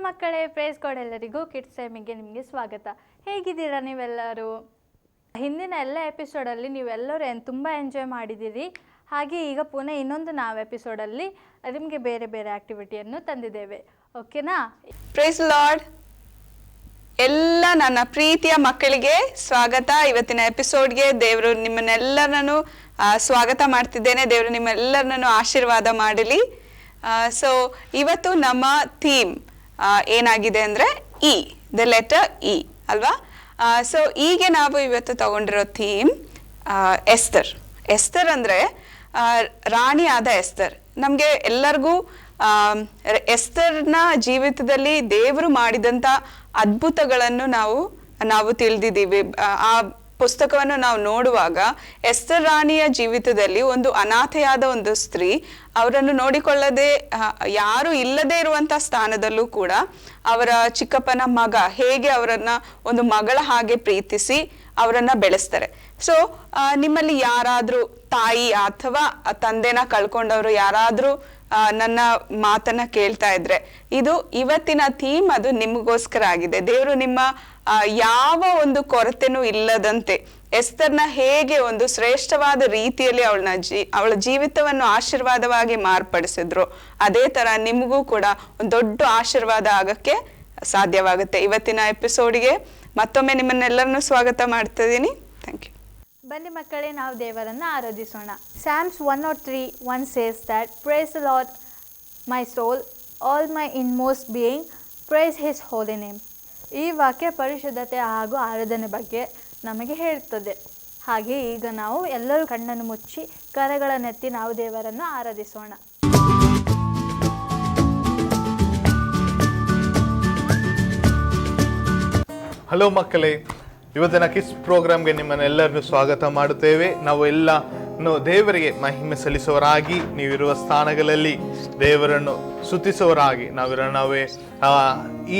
ಮಕ್ಕಳೇ, praise god ಎಲ್ಲರಿಗೂ kids ಟೈಮಿಗೆ ನಿಮಗೆ ಸ್ವಾಗತ. ಹೇಗಿದ್ದೀರಾ ನೀವೆಲ್ಲರೂ? ಹಿಂದಿನ ಎಲ್ಲ ಎಪಿಸೋಡಲ್ಲಿ ನೀವೆಲ್ಲರೂ ತುಂಬ ಎಂಜಾಯ್ ಮಾಡಿದ್ದೀರಿ. ಹಾಗೆ ಈಗ ಪುನಃ ಇನ್ನೊಂದು ನಾವು ಎಪಿಸೋಡಲ್ಲಿ ನಿಮಗೆ ಬೇರೆ ಬೇರೆ ಆ್ಯಕ್ಟಿವಿಟಿಯನ್ನು ತಂದಿದ್ದೇವೆ. ಓಕೆನಾ? Praise Lord. ಎಲ್ಲ ನನ್ನ ಪ್ರೀತಿಯ ಮಕ್ಕಳಿಗೆ ಸ್ವಾಗತ. ಇವತ್ತಿನ ಎಪಿಸೋಡ್ಗೆ ದೇವರು ನಿಮ್ಮನ್ನೆಲ್ಲರನ್ನು ಸ್ವಾಗತ ಮಾಡ್ತಿದ್ದೇನೆ. ದೇವರು ನಿಮ್ಮೆಲ್ಲರನ್ನು ಆಶೀರ್ವಾದ ಮಾಡಲಿ. ಸೊ ಇವತ್ತು ನಮ್ಮ ಥೀಮ್ ಏನಾಗಿದೆ ಅಂದರೆ ಇ, ದ ಲೆಟರ್ ಇ ಅಲ್ವಾ? ಸೊ ಈಗ ನಾವು ಇವತ್ತು ತಗೊಂಡಿರೋ ಥೀಮ್ ಎಸ್ತರ್. ಎಸ್ತರ್ ಅಂದರೆ ರಾಣಿಯಾದ ಎಸ್ತರ್. ನಮಗೆ ಎಲ್ಲರಿಗೂ ಎಸ್ತರ್ನ ಜೀವಿತದಲ್ಲಿ ದೇವರು ಮಾಡಿದಂಥ ಅದ್ಭುತಗಳನ್ನು ನಾವು ತಿಳಿದಿದ್ದೀವಿ. ಆ ಪುಸ್ತಕವನ್ನು ನಾವು ನೋಡುವಾಗ ಎಸ್ತರ್ ರಾಣಿಯ ಜೀವಿತದಲ್ಲಿ ಒಂದು ಅನಾಥೆಯಾದ ಒಂದು ಸ್ತ್ರೀ, ಅವರನ್ನು ನೋಡಿಕೊಳ್ಳದೆ ಯಾರು ಇಲ್ಲದೆ ಇರುವಂಥ ಸ್ಥಾನದಲ್ಲೂ ಕೂಡ ಅವರ ಚಿಕ್ಕಪ್ಪನ ಮಗ ಹೇಗೆ ಅವರನ್ನು ಒಂದು ಮಗಳ ಹಾಗೆ ಪ್ರೀತಿಸಿ ಅವರನ್ನು ಬೆಳೆಸ್ತಾರೆ. ಸೊ ನಿಮ್ಮಲ್ಲಿ ಯಾರಾದರೂ ತಾಯಿ ಅಥವಾ ತಂದೆನ ಕಳ್ಕೊಂಡವರು ಯಾರಾದರೂ ನನ್ನ ಮಾತನ್ನ ಕೇಳ್ತಾ ಇದ್ರೆ, ಇದು ಇವತ್ತಿನ ಥೀಮ್ ಅದು ನಿಮಗೋಸ್ಕರ ಆಗಿದೆ. ದೇವರು ನಿಮ್ಮ ಯಾವ ಒಂದು ಕೊರತೆನೂ ಇಲ್ಲದಂತೆ ಎಸ್ತರ್ನ ಹೇಗೆ ಒಂದು ಶ್ರೇಷ್ಠವಾದ ರೀತಿಯಲ್ಲಿ ಅವಳ ಜೀವಿತವನ್ನು ಆಶೀರ್ವಾದವಾಗಿ ಮಾರ್ಪಡಿಸಿದ್ರು, ಅದೇ ತರ ನಿಮಗೂ ಕೂಡ ಒಂದು ದೊಡ್ಡ ಆಶೀರ್ವಾದ ಆಗಕ್ಕೆ ಸಾಧ್ಯವಾಗುತ್ತೆ. ಇವತ್ತಿನ ಎಪಿಸೋಡ್ಗೆ ಮತ್ತೊಮ್ಮೆ ನಿಮ್ಮನ್ನೆಲ್ಲರನ್ನೂ ಸ್ವಾಗತ ಮಾಡ್ತಿದ್ದೀನಿ. Thank you. ಬನ್ನಿ ಮಕ್ಕಳೇ, ನಾವು ದೇವರನ್ನು ಆರಾಧಿಸೋಣ. Psalms 103:1 says that, Praise the Lord, my soul, all my inmost being, praise his holy name. ಈ ವಾಕ್ಯ ಪರಿಶುದ್ಧತೆ ಹಾಗೂ ಆರಾಧನೆ ಬಗ್ಗೆ ನಮಗೆ ಹೇಳುತ್ತದೆ. ಹಾಗೆ ಈಗ ನಾವು ಎಲ್ಲರೂ ಕಣ್ಣನ್ನು ಮುಚ್ಚಿ ಕರಗಳನ್ನೆತ್ತಿ ನಾವು ದೇವರನ್ನು ಆರಾಧಿಸೋಣ. ಹಲೋ ಮಕ್ಕಳೇ, ಇವತ್ತಿನ ಕಿಸ್ ಪ್ರೋಗ್ರಾಮ್ಗೆ ನಿಮ್ಮನ್ನೆಲ್ಲರನ್ನು ಸ್ವಾಗತ ಮಾಡುತ್ತೇವೆ. ನಾವು ಎಲ್ಲ ದೇವರಿಗೆ ಮಹಿಮೆ ಸಲ್ಲಿಸುವವರಾಗಿ, ನೀವಿರುವ ಸ್ಥಾನಗಳಲ್ಲಿ ದೇವರನ್ನು ಸ್ತುತಿಸುವವರಾಗಿ ನಾವೇ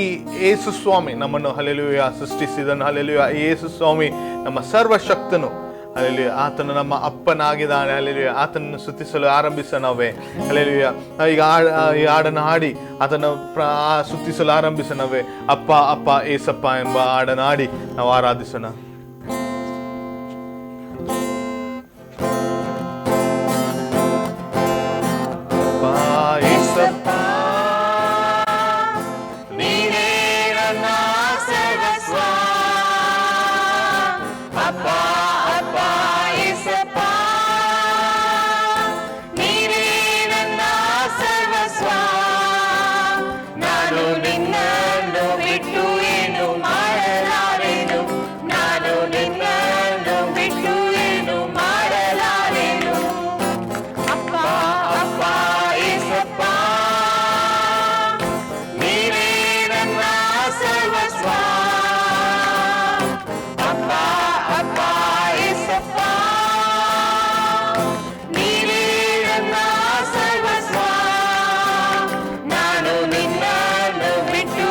ಈ ಯೇಸು ಸ್ವಾಮಿ ನಮ್ಮನ್ನು ಹಲ್ಲೆಲೂಯಾ ಸೃಷ್ಟಿಸಿದನು. ಹಲ್ಲೆಲೂಯಾ, ಯೇಸು ಸ್ವಾಮಿ ನಮ್ಮ ಸರ್ವಶಕ್ತನು. ಹಲ್ಲೆಲೂಯಾ, ಆತನು ನಮ್ಮ ಅಪ್ಪನಾಗಿದ್ದಾನೆ. ಹಲ್ಲೆಲೂಯಾ, ಆತನನ್ನು ಸ್ತುತಿಸಲು ಆರಂಭಿಸನವೇ. ಹಲ್ಲೆಲೂಯಾ, ಈಗ ಈ ಹಾಡನ್ನು ಹಾಡಿ ಆತನ ಸ್ತುತಿಸಲು ಆರಂಭಿಸನವೇ. ಅಪ್ಪ ಅಪ್ಪ ಏಸಪ್ಪ ಎಂಬ ಹಾಡನ್ನು ಹಾಡಿ ನಾವು ಆರಾಧಿಸೋಣ. ಬಿಟ್ಟು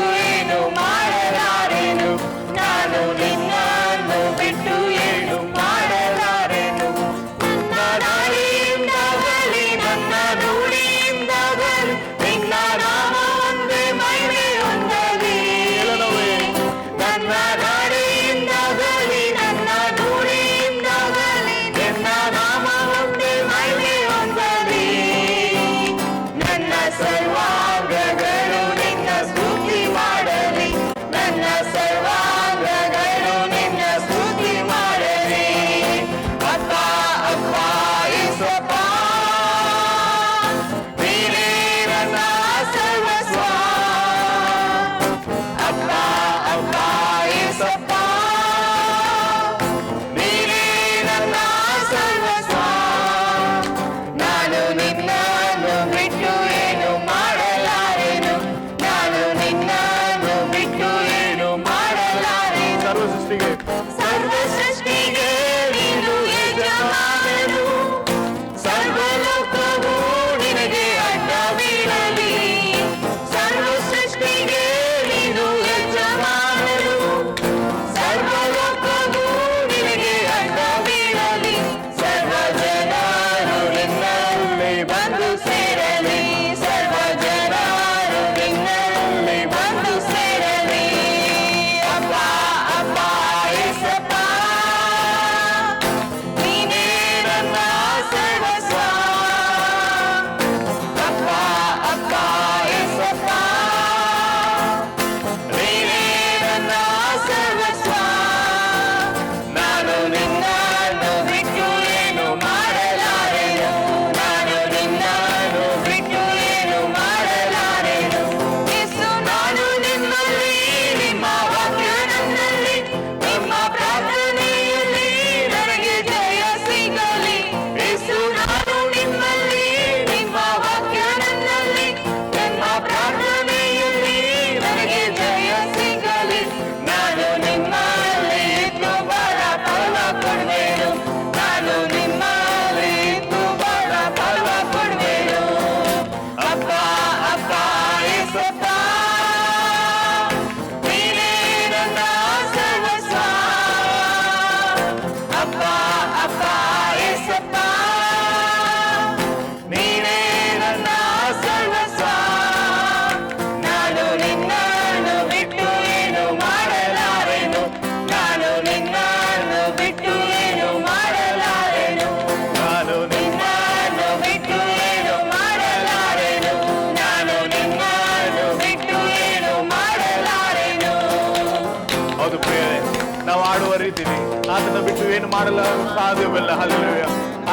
ನಾವು ಆಡುವ ರೀತಿಲಿ ಆತನ ಬಿಟ್ಟು ಏನು ಮಾಡಲು ಸಾಧ್ಯವಿಲ್ಲ. ಹಲ್ಲೆಲೂಯ.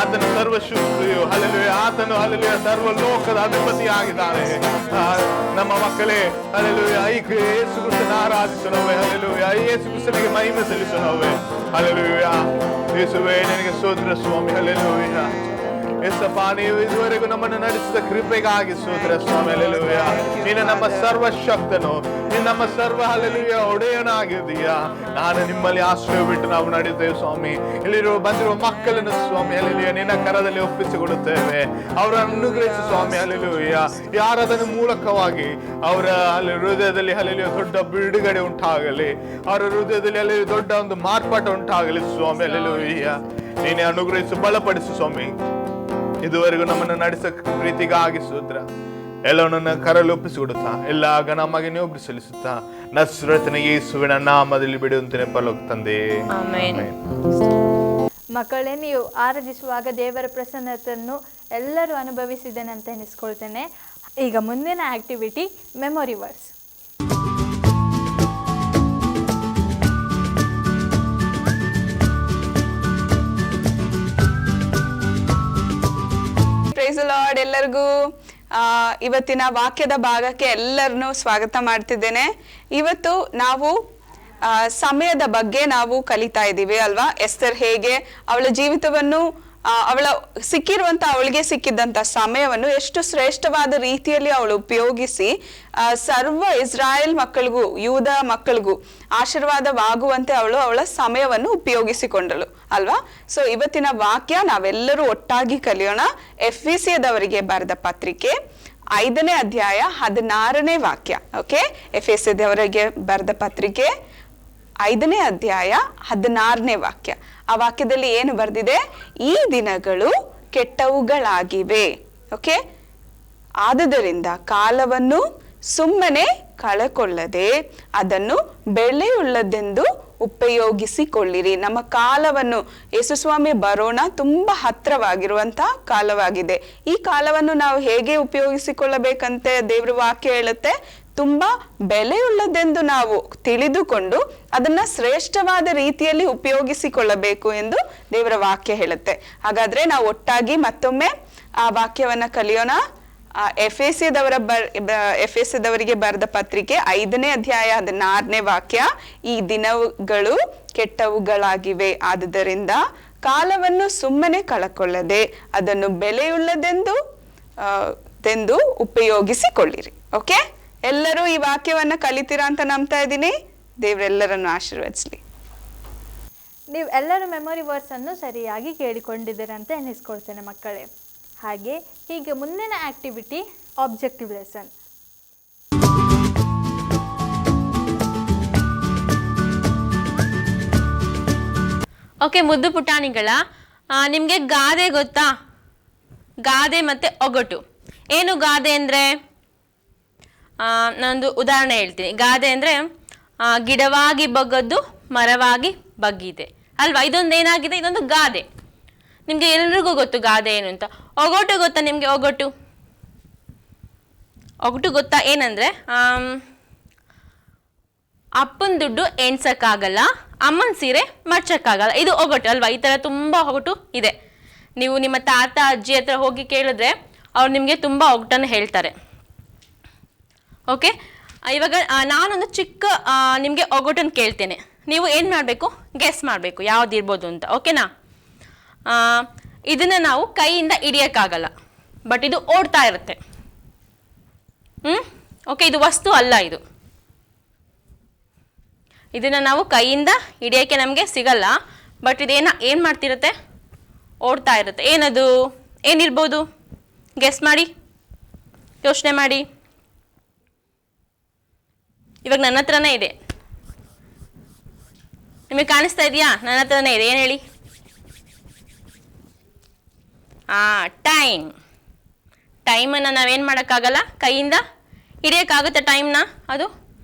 ಆತನ ಸರ್ವಶಕ್ತಿಯು, ಹಲ್ಲೆಲೂಯ, ಆತನು ಹಲ್ಲೆಲೂಯ ಸರ್ವ ಲೋಕದ ಅಧಿಪತಿ ಆಗಿದ್ದಾನೆ. ನಮ್ಮ ಮಕ್ಕಳೇ, ಹಲ್ಲೆಲೂಯ, ಯೇಸು ಕ್ರಿಸ್ತನ ಆರಾಧಿಸೋಣವೇ. ಹಲ್ಲೆಲೂಯ, ಯೇಸು ಕ್ರಿಸ್ತನಿಗೆ ಮಹಿಮೆ ಸಲ್ಲಿಸೋಣವೇ. ಹಲ್ಲೆಲೂಯ. ಯೇಸುವೇ, ನಿನಗೆ ಸ್ತೋತ್ರ ಸ್ವಾಮಿ. ಹಲ್ಲೆಲೂಯ. ಯೇಸಪ್ಪ, ನೀವು ಇದುವರೆಗೂ ನಮ್ಮನ್ನು ನಡೆಸಿದ ಕೃಪೆಗಾಗಿ ಸ್ತೋತ್ರ ಸ್ವಾಮಿ. ಹಲ್ಲೆಲೂಯ. ನೀನು ನಮ್ಮ ಸರ್ವಶಕ್ತನು, ನೀನು ನಮ್ಮ ಸರ್ವ ಹಲ್ಲೆಲೂಯ ಒಡೆಯನಾಗಿದ್ದೀಯಾ. ನಾನು ನಿಮ್ಮಲ್ಲಿ ಆಶ್ರಯ ಬಿಟ್ಟು ನಾವು ನಡೆಯುತ್ತೇವೆ ಸ್ವಾಮಿ. ಇಲ್ಲಿರುವ ಬಂದಿರುವ ಮಕ್ಕಳನ್ನು ಸ್ವಾಮಿ ಹಲ್ಲೆಲೂಯ ನಿನ್ನ ಕರದಲ್ಲಿ ಒಪ್ಪಿಸಿಕೊಡುತ್ತೇವೆ. ಅವರನ್ನು ಅನುಗ್ರಹಿಸು ಸ್ವಾಮಿ. ಹಲ್ಲೆಲೂಯ. ಯಾರದನ್ನು ಮೂಲಕವಾಗಿ ಅವರ ಅಲ್ಲಿ ಹೃದಯದಲ್ಲಿ ಹಲ್ಲೆಲೂಯ ದೊಡ್ಡ ಬಿಡುಗಡೆ ಉಂಟಾಗಲಿ, ಅವರ ಹೃದಯದಲ್ಲಿ ಅಲ್ಲಿ ದೊಡ್ಡ ಒಂದು ಮಾರ್ಪಾಟ ಉಂಟಾಗಲಿ ಸ್ವಾಮಿ. ಹಲ್ಲೆಲೂಯ. ನೀನೇ ಅನುಗ್ರಹಿಸು, ಬಲಪಡಿಸು ಸ್ವಾಮಿ. ಇದುವರೆಗೂ ನಮ್ಮನ್ನು ನಡೆಸ ಪ್ರೀತಿಗಾಗಿ ಸ್ತೋತ್ರ. ಎಲ್ಲವನ್ನ ಕರಲು ಒಪ್ಪಿಸಿಕೊಡುತ್ತಾ ಎಲ್ಲ ಘನವಾಗಿ ನೀವು ಸಲ್ಲಿಸುತ್ತಾ ನಸ್ರತನ ಯೇಸುವಿನ ನಾಮದಲ್ಲಿ ಬಿಡುವಂತೆ ಪರಲೋಕ ತಂದೆ. ಮಕ್ಕಳೇ, ನೀವು ಆರಾಧಿಸುವಾಗ ದೇವರ ಪ್ರಸನ್ನತೆಯನ್ನು ಎಲ್ಲರೂ ಅನುಭವಿಸಿದ್ದೇನೆ ಅಂತ ಎನಿಸ್ಕೊಳ್ತೇನೆ. ಈಗ ಮುಂದಿನ activity memory words. Praise the Lord. ಎಲ್ಲರಿಗೂ ಇವತ್ತಿನ ವಾಕ್ಯದ ಭಾಗಕ್ಕೆ ಎಲ್ಲರನ್ನೂ ಸ್ವಾಗತ ಮಾಡ್ತಿದ್ದೇನೆ. ಇವತ್ತು ನಾವು ಸಮಯದ ಬಗ್ಗೆ ನಾವು ಕಲಿತಾ ಇದ್ದೀವಿ ಅಲ್ವಾ. ಎಸ್ತರ್ ಹೇಗೆ ಅವಳ ಜೀವಿತವನ್ನು ಅವಳಿಗೆ ಸಿಕ್ಕಿದ್ದಂಥ ಸಮಯವನ್ನು ಎಷ್ಟು ಶ್ರೇಷ್ಠವಾದ ರೀತಿಯಲ್ಲಿ ಅವಳು ಉಪಯೋಗಿಸಿ ಸರ್ವ ಇಸ್ರಾಯೇಲ್ ಮಕ್ಕಳಿಗೂ ಯೂದ ಮಕ್ಕಳಿಗೂ ಆಶೀರ್ವಾದವಾಗುವಂತೆ ಅವಳ ಸಮಯವನ್ನು ಉಪಯೋಗಿಸಿಕೊಂಡಳು ಅಲ್ವಾ. ಸೊ ಇವತ್ತಿನ ವಾಕ್ಯ ನಾವೆಲ್ಲರೂ ಒಟ್ಟಾಗಿ ಕಲಿಯೋಣ. ಎಫೆಸಿಯದವರಿಗೆ ಬರೆದ ಪತ್ರಿಕೆ 5ನೇ ಅಧ್ಯಾಯ 16ನೇ ವಾಕ್ಯ. ಓಕೆ, ಎಫೆಸಿಯದವರಿಗೆ ಬರೆದ ಪತ್ರಿಕೆ 5ನೇ ಅಧ್ಯಾಯ 16ನೇ ವಾಕ್ಯ. ಆ ವಾಕ್ಯದಲ್ಲಿ ಏನು ಬರೆದಿದೆ? ಈ ದಿನಗಳು ಕೆಟ್ಟವುಗಳಾಗಿವೆ. ಓಕೆ, ಆದುದರಿಂದ ಕಾಲವನ್ನು ಸುಮ್ಮನೆ ಕಳಕೊಳ್ಳದೆ ಅದನ್ನು ಬೆಲೆಯುಳ್ಳದೆಂದು ಉಪಯೋಗಿಸಿಕೊಳ್ಳಿರಿ. ನಮ್ಮ ಕಾಲವನ್ನು, ಯೇಸುಸ್ವಾಮಿ ಬರೋಣ ತುಂಬ ಹತ್ರವಾಗಿರುವಂತ ಕಾಲವಾಗಿದೆ. ಈ ಕಾಲವನ್ನು ನಾವು ಹೇಗೆ ಉಪಯೋಗಿಸಿಕೊಳ್ಳಬೇಕಂತೆ ದೇವ್ರ ವಾಕ್ಯ ಹೇಳುತ್ತೆ. ತುಂಬಾ ಬೆಲೆಯುಳ್ಳದೆಂದು ನಾವು ತಿಳಿದುಕೊಂಡು ಅದನ್ನ ಶ್ರೇಷ್ಠವಾದ ರೀತಿಯಲ್ಲಿ ಉಪಯೋಗಿಸಿಕೊಳ್ಳಬೇಕು ಎಂದು ದೇವರ ವಾಕ್ಯ ಹೇಳುತ್ತೆ. ಹಾಗಾದ್ರೆ ನಾವು ಒಟ್ಟಾಗಿ ಮತ್ತೊಮ್ಮೆ ಆ ವಾಕ್ಯವನ್ನ ಕಲಿಯೋಣ. ಎಫೆಸಿಯದವರಿಗೆ ಬರೆದ ಪತ್ರಿಕೆ 5ನೇ ಅಧ್ಯಾಯ 16ನೇ ವಾಕ್ಯ. ಈ ದಿನಗಳು ಕೆಟ್ಟವುಗಳಾಗಿವೆ, ಆದುದರಿಂದ ಕಾಲವನ್ನು ಸುಮ್ಮನೆ ಕಳಕೊಳ್ಳದೆ ಅದನ್ನು ಬೆಲೆಯುಳ್ಳದೆಂದು ಉಪಯೋಗಿಸಿಕೊಳ್ಳಿರಿ. ಓಕೆ, ಎಲ್ಲರೂ ಈ ವಾಕ್ಯವನ್ನ ಕಲಿತೀರಾ ಅಂತ ನಂಬ್ತಾ ಇದ್ದೀನಿ. ದೇವರೆಲ್ಲರನ್ನು ಆಶೀರ್ವದಿಸಲಿ. ನೀವು ಎಲ್ಲರೂ ಮೆಮೊರಿ ವರ್ಡ್ಸ್ ಅನ್ನು ಸರಿಯಾಗಿ ಕೇಳಿಕೊಂಡಿದ್ದೀರಂತ ಎನಿಸ್ಕೊಳ್ತೇನೆ ಮಕ್ಕಳೇ. ಹಾಗೆ ಹೀಗೆ ಮುಂದಿನ ಆಕ್ಟಿವಿಟಿ ಆಬ್ಜೆಕ್ಟಿವ್ ಲೆಸನ್. ಓಕೆ, ಮುದ್ದು ಪುಟಾಣಿಗಳ, ನಿಮಗೆ ಗಾದೆ ಗೊತ್ತಾ? ಗಾದೆ ಮತ್ತು ಒಗಟು. ಏನು ಗಾದೆ ಅಂದರೆ, ನಾನೊಂದು ಉದಾಹರಣೆ ಹೇಳ್ತೀನಿ. ಗಾದೆ ಅಂದರೆ ಗಿಡವಾಗಿ ಬಗ್ಗದ್ದು ಮರವಾಗಿ ಬಗ್ಗಿದೆ ಅಲ್ವಾ. ಇದೊಂದು ಏನಾಗಿದೆ, ಇದೊಂದು ಗಾದೆ. ನಿಮಗೆ ಎಲ್ರಿಗೂ ಗೊತ್ತು ಗಾದೆ ಏನು ಅಂತ. ಒಗಟು ಗೊತ್ತಾ ನಿಮಗೆ? ಒಗಟು ಗೊತ್ತಾ? ಏನಂದರೆ ಅಪ್ಪನ ದುಡ್ಡು ಎಣ್ಸಕ್ಕಾಗಲ್ಲ, ಅಮ್ಮನ ಸೀರೆ ಮಡ್ಚಕ್ಕಾಗಲ್ಲ. ಇದು ಒಗಟು ಅಲ್ವಾ. ಈ ಥರ ತುಂಬ ಒಗಟು ಇದೆ. ನೀವು ನಿಮ್ಮ ತಾತ ಅಜ್ಜಿ ಹತ್ರ ಹೋಗಿ ಕೇಳಿದ್ರೆ ಅವ್ರು ನಿಮಗೆ ತುಂಬ ಒಗಟನ್ನು ಹೇಳ್ತಾರೆ. ಓಕೆ, ಇವಾಗ ನಾನೊಂದು ಚಿಕ್ಕ ನಿಮಗೆ ಒಗಟನ್ನು ಕೇಳ್ತೇನೆ. ನೀವು ಏನು ಮಾಡಬೇಕು? ಗೆಸ್ ಮಾಡಬೇಕು ಯಾವುದಿರ್ಬೋದು ಅಂತ. ಓಕೆನಾ? ಇದನ್ನು ನಾವು ಕೈಯಿಂದ ಹಿಡಿಯೋಕ್ಕಾಗಲ್ಲ, ಬಟ್ ಇದು ಓಡ್ತಾ ಇರುತ್ತೆ. ಓಕೆ, ಇದು ವಸ್ತು ಅಲ್ಲ. ಇದನ್ನು ನಾವು ಕೈಯಿಂದ ಹಿಡಿಯೋಕ್ಕೆ ನಮಗೆ ಸಿಗಲ್ಲ, ಬಟ್ ಏನು ಮಾಡ್ತಿರುತ್ತೆ? ಓಡ್ತಾ ಇರುತ್ತೆ. ಏನದು? ಏನಿರ್ಬೋದು? ಗೆಸ್ ಮಾಡಿ, ಯೋಚನೆ ಮಾಡಿ. ಇವಾಗ ನನ್ನ ಹತ್ರನೇ ಇದೆ. ನಿಮಗೆ ಕಾಣಿಸ್ತಾ ಇದೆಯಾ? ನನ್ನ ಹತ್ರನೇ ಇದೆ. ಏನು ಹೇಳಿ? ಟೈಮನ್ನು ನಾವೇನು ಮಾಡೋಕ್ಕಾಗಲ್ಲ, ಕೈಯಿಂದ ಹಿಡಿಯೋಕ್ಕಾಗುತ್ತೆ ಟೈಮ್ನ. ಅದು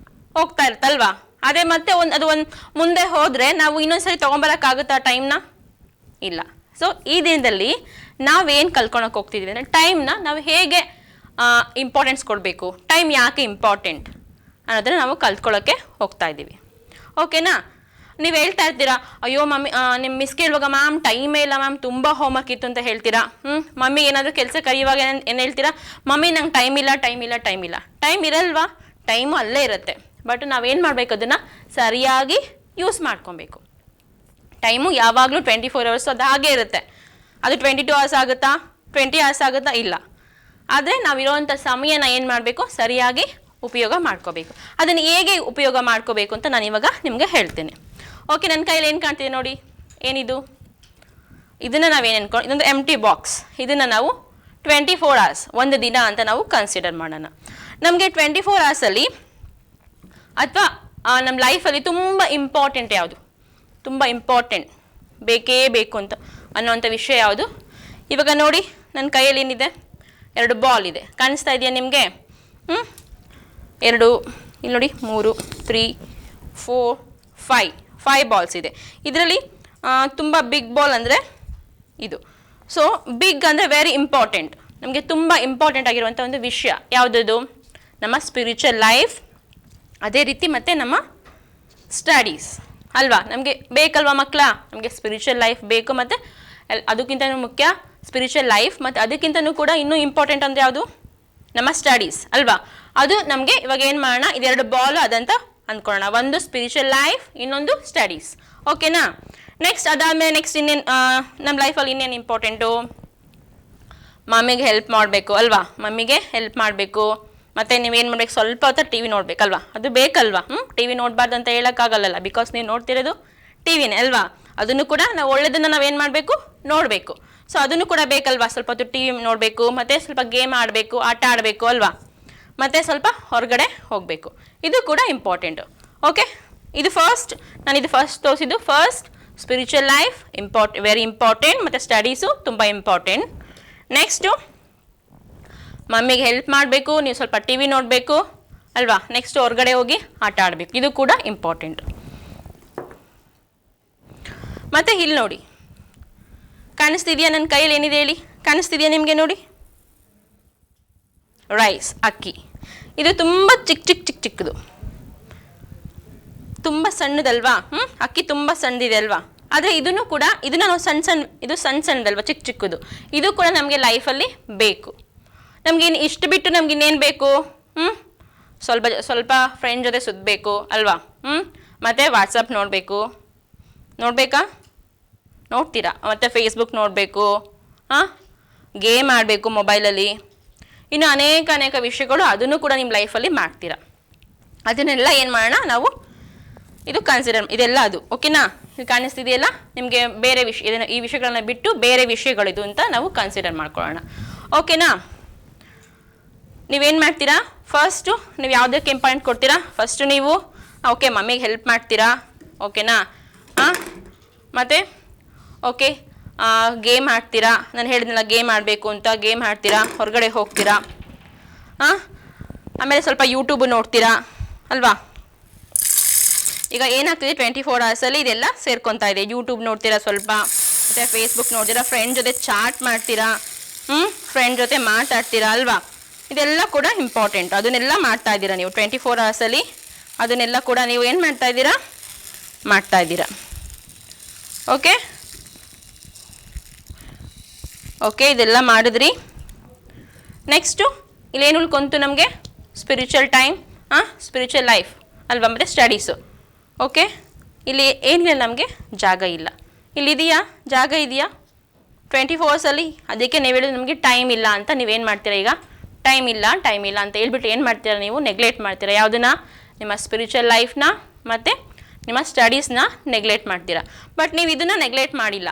ಹೋಗ್ತಾ ಇರುತ್ತಲ್ವಾ. ಅದೇ ಮತ್ತೆ ಅದು ಮುಂದೆ ಹೋದರೆ ನಾವು ಇನ್ನೊಂದ್ಸರಿ ತೊಗೊಂಬರೋಕ್ಕಾಗುತ್ತಾ ಟೈಮ್ನ? ಇಲ್ಲ. ಸೊ ಈ ದಿನದಲ್ಲಿ ನಾವೇನು ಕಲ್ತ್ಕೊಳಕ್ಕೆ ಹೋಗ್ತಿದ್ದೀವಿ ಅಂದರೆ ಟೈಮ್ನ ನಾವು ಹೇಗೆ ಇಂಪಾರ್ಟೆನ್ಸ್ ಕೊಡಬೇಕು, ಟೈಮ್ ಯಾಕೆ ಇಂಪಾರ್ಟೆಂಟ್ ಅನ್ನೋದನ್ನು ನಾವು ಕಲ್ತ್ಕೊಳ್ಳೋಕ್ಕೆ ಹೋಗ್ತಾ ಇದ್ದೀವಿ. ಓಕೆನಾ? ನೀವು ಹೇಳ್ತಾ ಇರ್ತೀರಾ, ಅಯ್ಯೋ ಮಮ್ಮಿ ನಿಮ್ಮ ಮಿಸ್ ಕೇಳುವಾಗ ಮ್ಯಾಮ್ ಟೈಮೇ ಇಲ್ಲ ಮ್ಯಾಮ್, ತುಂಬ ಹೋಮ್ವರ್ಕ್ ಇತ್ತು ಅಂತ ಹೇಳ್ತೀರಾ. ಮಮ್ಮಿ ಏನಾದರೂ ಕೆಲಸ ಕರೆಯುವಾಗ ಏನು ಹೇಳ್ತೀರಾ, ಮಮ್ಮಿ ನಂಗೆ ಟೈಮ್ ಇಲ್ಲ. ಟೈಮ್ ಇರಲ್ವಾ? ಟೈಮು ಅಲ್ಲೇ ಇರುತ್ತೆ. ಬಟ್ ನಾವೇನು ಮಾಡಬೇಕು, ಅದನ್ನು ಸರಿಯಾಗಿ ಯೂಸ್ ಮಾಡ್ಕೊಬೇಕು. ಟೈಮು ಯಾವಾಗಲೂ 24 hours ಅದು ಹಾಗೇ ಇರುತ್ತೆ. ಅದು 22 hours ಆಗುತ್ತಾ, 20 hours ಆಗುತ್ತಾ? ಇಲ್ಲ. ಆದರೆ ನಾವಿರೋವಂಥ ಸಮಯನ ಏನು ಮಾಡಬೇಕು, ಸರಿಯಾಗಿ ಉಪಯೋಗ ಮಾಡ್ಕೋಬೇಕು. ಅದನ್ನು ಹೇಗೆ ಉಪಯೋಗ ಮಾಡ್ಕೋಬೇಕು ಅಂತ ನಾನು ಇವಾಗ ನಿಮಗೆ ಹೇಳ್ತೇನೆ. ಓಕೆ, ನನ್ನ ಕೈಯಲ್ಲಿ ಏನು ಕಾಣ್ತಿದೆ ನೋಡಿ, ಏನಿದು? ಇದನ್ನು ನಾವೇನು ಅನ್ಕೊಂಡು, ಇದೊಂದು ಎಂಟಿ ಬಾಕ್ಸ್. ಇದನ್ನು ನಾವು 24 hours, ಒಂದು ದಿನ ಅಂತ ನಾವು ಕನ್ಸಿಡರ್ ಮಾಡೋಣ. ನಮಗೆ 24 hours ಅಥವಾ ನಮ್ಮ ಲೈಫಲ್ಲಿ ತುಂಬ ಇಂಪಾರ್ಟೆಂಟ್ ಯಾವುದು, ತುಂಬ ಇಂಪಾರ್ಟೆಂಟ್ ಬೇಕೇ ಬೇಕು ಅಂತ ಅನ್ನೋವಂಥ ವಿಷಯ ಯಾವುದು? ಇವಾಗ ನೋಡಿ, ನನ್ನ ಕೈಯಲ್ಲಿ ಏನಿದೆ, 2 ಬಾಲ್ ಇದೆ, ಕಾಣಿಸ್ತಾ ಇದೆಯಾ ನಿಮಗೆ? ಇಲ್ಲಿ ನೋಡಿ, 3, 3, 4, 5 ಬಾಲ್ಸ್ ಇದೆ. ಇದರಲ್ಲಿ ತುಂಬ ಬಿಗ್ ಬಾಲ್ ಅಂದರೆ ಇದು. ಸೊ ಬಿಗ್ ಅಂದರೆ ವೆರಿ ಇಂಪಾರ್ಟೆಂಟ್, ನಮಗೆ ತುಂಬ ಇಂಪಾರ್ಟೆಂಟ್ ಆಗಿರುವಂಥ ಒಂದು ವಿಷಯ ಯಾವುದದು? ನಮ್ಮ ಸ್ಪಿರಿಚುವಲ್ ಲೈಫ್, ಅದೇ ರೀತಿ ಮತ್ತು ನಮ್ಮ ಸ್ಟಡೀಸ್ ಅಲ್ವಾ? ನಮಗೆ ಬೇಕಲ್ವಾ ಮಕ್ಕಳ? ನಮಗೆ ಸ್ಪಿರಿಚುವಲ್ ಲೈಫ್ ಬೇಕು, ಮತ್ತು ಅದಕ್ಕಿಂತನೂ ಮುಖ್ಯ ಸ್ಪಿರಿಚುವಲ್ ಲೈಫ್, ಮತ್ತು ಅದಕ್ಕಿಂತನೂ ಕೂಡ ಇನ್ನೂ ಇಂಪಾರ್ಟೆಂಟ್ ಅಂದರೆ ಯಾವುದು? ನಮ್ಮ ಸ್ಟಡೀಸ್ ಅಲ್ವಾ? ಅದು ನಮಗೆ ಇವಾಗ ಏನು ಮಾಡೋಣ, ಇದೆರಡು ಬಾಲ್ ಅದಂತ ಅಂದ್ಕೊಳ್ಳೋಣ. ಒಂದು ಸ್ಪಿರಿಚುವಲ್ ಲೈಫ್, ಇನ್ನೊಂದು ಸ್ಟಡೀಸ್. ಓಕೆನಾ? ನೆಕ್ಸ್ಟ್ ಅದಾದಮೇಲೆ ನೆಕ್ಸ್ಟ್ ಇನ್ನೇನು ನಮ್ಮ ಲೈಫಲ್ಲಿ ಇನ್ನೇನು ಇಂಪಾರ್ಟೆಂಟು? ಮಮ್ಮಿಗೆ ಹೆಲ್ಪ್ ಮಾಡಬೇಕು ಅಲ್ವಾ? ಮಮ್ಮಿಗೆ ಹೆಲ್ಪ್ ಮಾಡಬೇಕು. ಮತ್ತು ನೀವೇನು ಮಾಡಬೇಕು, ಸ್ವಲ್ಪ ಹೊತ್ತು ಟಿ ವಿ ನೋಡಬೇಕಲ್ವಾ? ಅದು ಬೇಕಲ್ವಾ? ಟಿ ವಿ ನೋಡಬಾರ್ದು ಅಂತ ಹೇಳೋಕ್ಕಾಗಲ್ಲ, ಬಿಕಾಸ್ ನೀವು ನೋಡ್ತಿರೋದು ಟಿ ವಿನೇ ಅಲ್ವಾ? ಅದನ್ನು ಕೂಡ ನಾವು ಒಳ್ಳೆಯದನ್ನು ನಾವೇನು ಮಾಡಬೇಕು, ನೋಡಬೇಕು. ಸೊ ಅದನ್ನು ಕೂಡ ಬೇಕಲ್ವಾ? ಸ್ವಲ್ಪ ಹೊತ್ತು ಟಿ ವಿ ನೋಡಬೇಕು, ಮತ್ತು ಸ್ವಲ್ಪ ಗೇಮ್ ಆಡಬೇಕು, ಆಟ ಆಡಬೇಕು ಅಲ್ವಾ? ಮತ್ತು ಸ್ವಲ್ಪ ಹೊರಗಡೆ ಹೋಗಬೇಕು. ಇದು ಕೂಡ ಇಂಪಾರ್ಟೆಂಟು. ಓಕೆ, ಇದು ಫಸ್ಟ್, ನಾನು ಇದು ಫಸ್ಟ್ ತೋರಿಸಿದ್ದು. First spiritual life very important, ಮತ್ತು ಸ್ಟಡೀಸು ತುಂಬ ಇಂಪಾರ್ಟೆಂಟ್. ನೆಕ್ಸ್ಟು ಮಮ್ಮಿಗೆ ಹೆಲ್ಪ್ ಮಾಡಬೇಕು, ನೀವು ಸ್ವಲ್ಪ ಟಿ ವಿ ನೋಡಬೇಕು ಅಲ್ವಾ? ನೆಕ್ಸ್ಟ್ ಹೊರಗಡೆ ಹೋಗಿ ಆಟ ಆಡಬೇಕು, ಇದು ಕೂಡ ಇಂಪಾರ್ಟೆಂಟ್. ಮತ್ತು ಇಲ್ಲಿ ನೋಡಿ, ಕಾಣಿಸ್ತಿದೆಯಾ ನನ್ನ ಕೈಯಲ್ಲಿ ಏನಿದೆ ಹೇಳಿ? ಕಾಣಿಸ್ತಿದೆಯಾ ನಿಮಗೆ? ನೋಡಿ, ರೈಸ್, ಅಕ್ಕಿ. ಇದು ತುಂಬ ಚಿಕ್ಕದು, ತುಂಬ ಸಣ್ಣದಲ್ವಾ? ಅಕ್ಕಿ ತುಂಬ ಸಣ್ಣದಿದೆ ಅಲ್ವಾ? ಆದರೆ ಇದನ್ನು ಕೂಡ, ಇದನ್ನು ನಾವು ಇದು ಸಣ್ಣದಲ್ವಾ, ಚಿಕ್ಕದು. ಇದು ಕೂಡ ನಮಗೆ ಲೈಫಲ್ಲಿ ಬೇಕು. ನಮಗೇನು ಇಷ್ಟು ಬಿಟ್ಟು ನಮ್ಗೆ ಇನ್ನೇನು ಬೇಕು? ಸ್ವಲ್ಪ ಫ್ರೆಂಡ್ ಜೊತೆ ಸುತ್ತಬೇಕು ಅಲ್ವಾ? ಮತ್ತು ವಾಟ್ಸಪ್ ನೋಡಬೇಕಾ? ನೋಡ್ತೀರಾ? ಮತ್ತು ಫೇಸ್ಬುಕ್ ನೋಡಬೇಕು, ಗೇಮ್ ಆಡಬೇಕು ಮೊಬೈಲಲ್ಲಿ, ಇನ್ನು ಅನೇಕ ವಿಷಯಗಳು, ಅದನ್ನು ಕೂಡ ನಿಮ್ಮ ಲೈಫಲ್ಲಿ ಮಾಡ್ತೀರಾ. ಅದನ್ನೆಲ್ಲ ಏನು ಮಾಡೋಣ ನಾವು, ಇದು ಕನ್ಸಿಡರ್, ಇದೆಲ್ಲ ಅದು. ಓಕೆನಾ? ಇದು ಕಾಣಿಸ್ತಿದೆಯಲ್ಲ ನಿಮಗೆ? ಬೇರೆ ವಿಷಯ, ಈ ವಿಷಯಗಳನ್ನ ಬಿಟ್ಟು ಬೇರೆ ವಿಷಯಗಳಿದು ಅಂತ ನಾವು ಕನ್ಸಿಡರ್ ಮಾಡ್ಕೊಳ್ಳೋಣ. ಓಕೆನಾ? ನೀವೇನು ಮಾಡ್ತೀರಾ? ಫಸ್ಟು ನೀವು ಯಾವುದಕ್ಕೆ ಇಂಪಾರ್ಟೆಂಟ್ ಕೊಡ್ತೀರಾ? ಫಸ್ಟು ನೀವು ಓಕೆ ಮಮ್ಮಿಗೆ ಹೆಲ್ಪ್ ಮಾಡ್ತೀರಾ. ಓಕೆನಾ? ಮತ್ತು ಓಕೆ ಗೇಮ್ ಆಡ್ತೀರಾ, ನಾನು ಹೇಳಿದ್ನಲ್ಲ ಗೇಮ್ ಆಡಬೇಕು ಅಂತ, ಗೇಮ್ ಆಡ್ತೀರಾ, ಹೊರಗಡೆ ಹೋಗ್ತೀರಾ, ಆಮೇಲೆ ಸ್ವಲ್ಪ ಯೂಟ್ಯೂಬ್ ನೋಡ್ತೀರಾ ಅಲ್ವಾ? ಈಗ ಏನಾಗ್ತಿದೆ, 24 hours ಇದೆಲ್ಲ ಸೇರ್ಕೊತಾ ಇದೆ. ಯೂಟ್ಯೂಬ್ ನೋಡ್ತೀರಾ ಸ್ವಲ್ಪ, ಮತ್ತು ಫೇಸ್ಬುಕ್ ನೋಡ್ತೀರಾ, ಫ್ರೆಂಡ್ ಜೊತೆ ಚಾಟ್ ಮಾಡ್ತೀರಾ, ಫ್ರೆಂಡ್ ಜೊತೆ ಮಾತಾಡ್ತೀರಾ ಅಲ್ವಾ? ಇದೆಲ್ಲ ಕೂಡ ಇಂಪಾರ್ಟೆಂಟ್. ಅದನ್ನೆಲ್ಲ ಮಾಡ್ತಾ ಇದ್ದೀರಾ ನೀವು 24 hours. ಅದನ್ನೆಲ್ಲ ಕೂಡ ನೀವು ಏನು ಮಾಡ್ತಾ ಇದ್ದೀರಾ? ಓಕೆ, ಇದೆಲ್ಲ ಮಾಡಿದ್ರಿ. ನೆಕ್ಸ್ಟು ಇಲ್ಲೇನು ಉಳ್ಕೊಂತು ನಮಗೆ? ಸ್ಪಿರಿಚುವಲ್ ಟೈಮ್, ಸ್ಪಿರಿಚುವಲ್ ಲೈಫ್ ಅಲ್ವಾ? ಮತ್ತು ಸ್ಟಡೀಸು. ಓಕೆ, ಇಲ್ಲಿ ಏನಿಲ್ಲ, ನಮಗೆ ಜಾಗ ಇಲ್ಲ. ಇಲ್ಲಿದೆಯಾ? ಜಾಗ ಇದೆಯಾ 24 hours? ಅದಕ್ಕೆ ನೀವು ಹೇಳಿದ್ರೆ ನಮಗೆ ಟೈಮ್ ಇಲ್ಲ ಅಂತ ನೀವೇನು ಮಾಡ್ತೀರಾ? ಈಗ ಟೈಮ್ ಇಲ್ಲ ಅಂತ ಹೇಳ್ಬಿಟ್ಟು ಏನು ಮಾಡ್ತೀರಾ ನೀವು? ನೆಗ್ಲೆಕ್ಟ್ ಮಾಡ್ತೀರಾ. ಯಾವುದನ್ನ? ನಿಮ್ಮ ಸ್ಪಿರಿಚುವಲ್ ಲೈಫ್ನ ಮತ್ತು ನಿಮ್ಮ ಸ್ಟಡೀಸ್ನ ನೆಗ್ಲೆಕ್ಟ್ ಮಾಡ್ತೀರಾ. ಬಟ್ ನೀವು ಇದನ್ನು ನೆಗ್ಲೆಕ್ಟ್ ಮಾಡಿಲ್ಲ,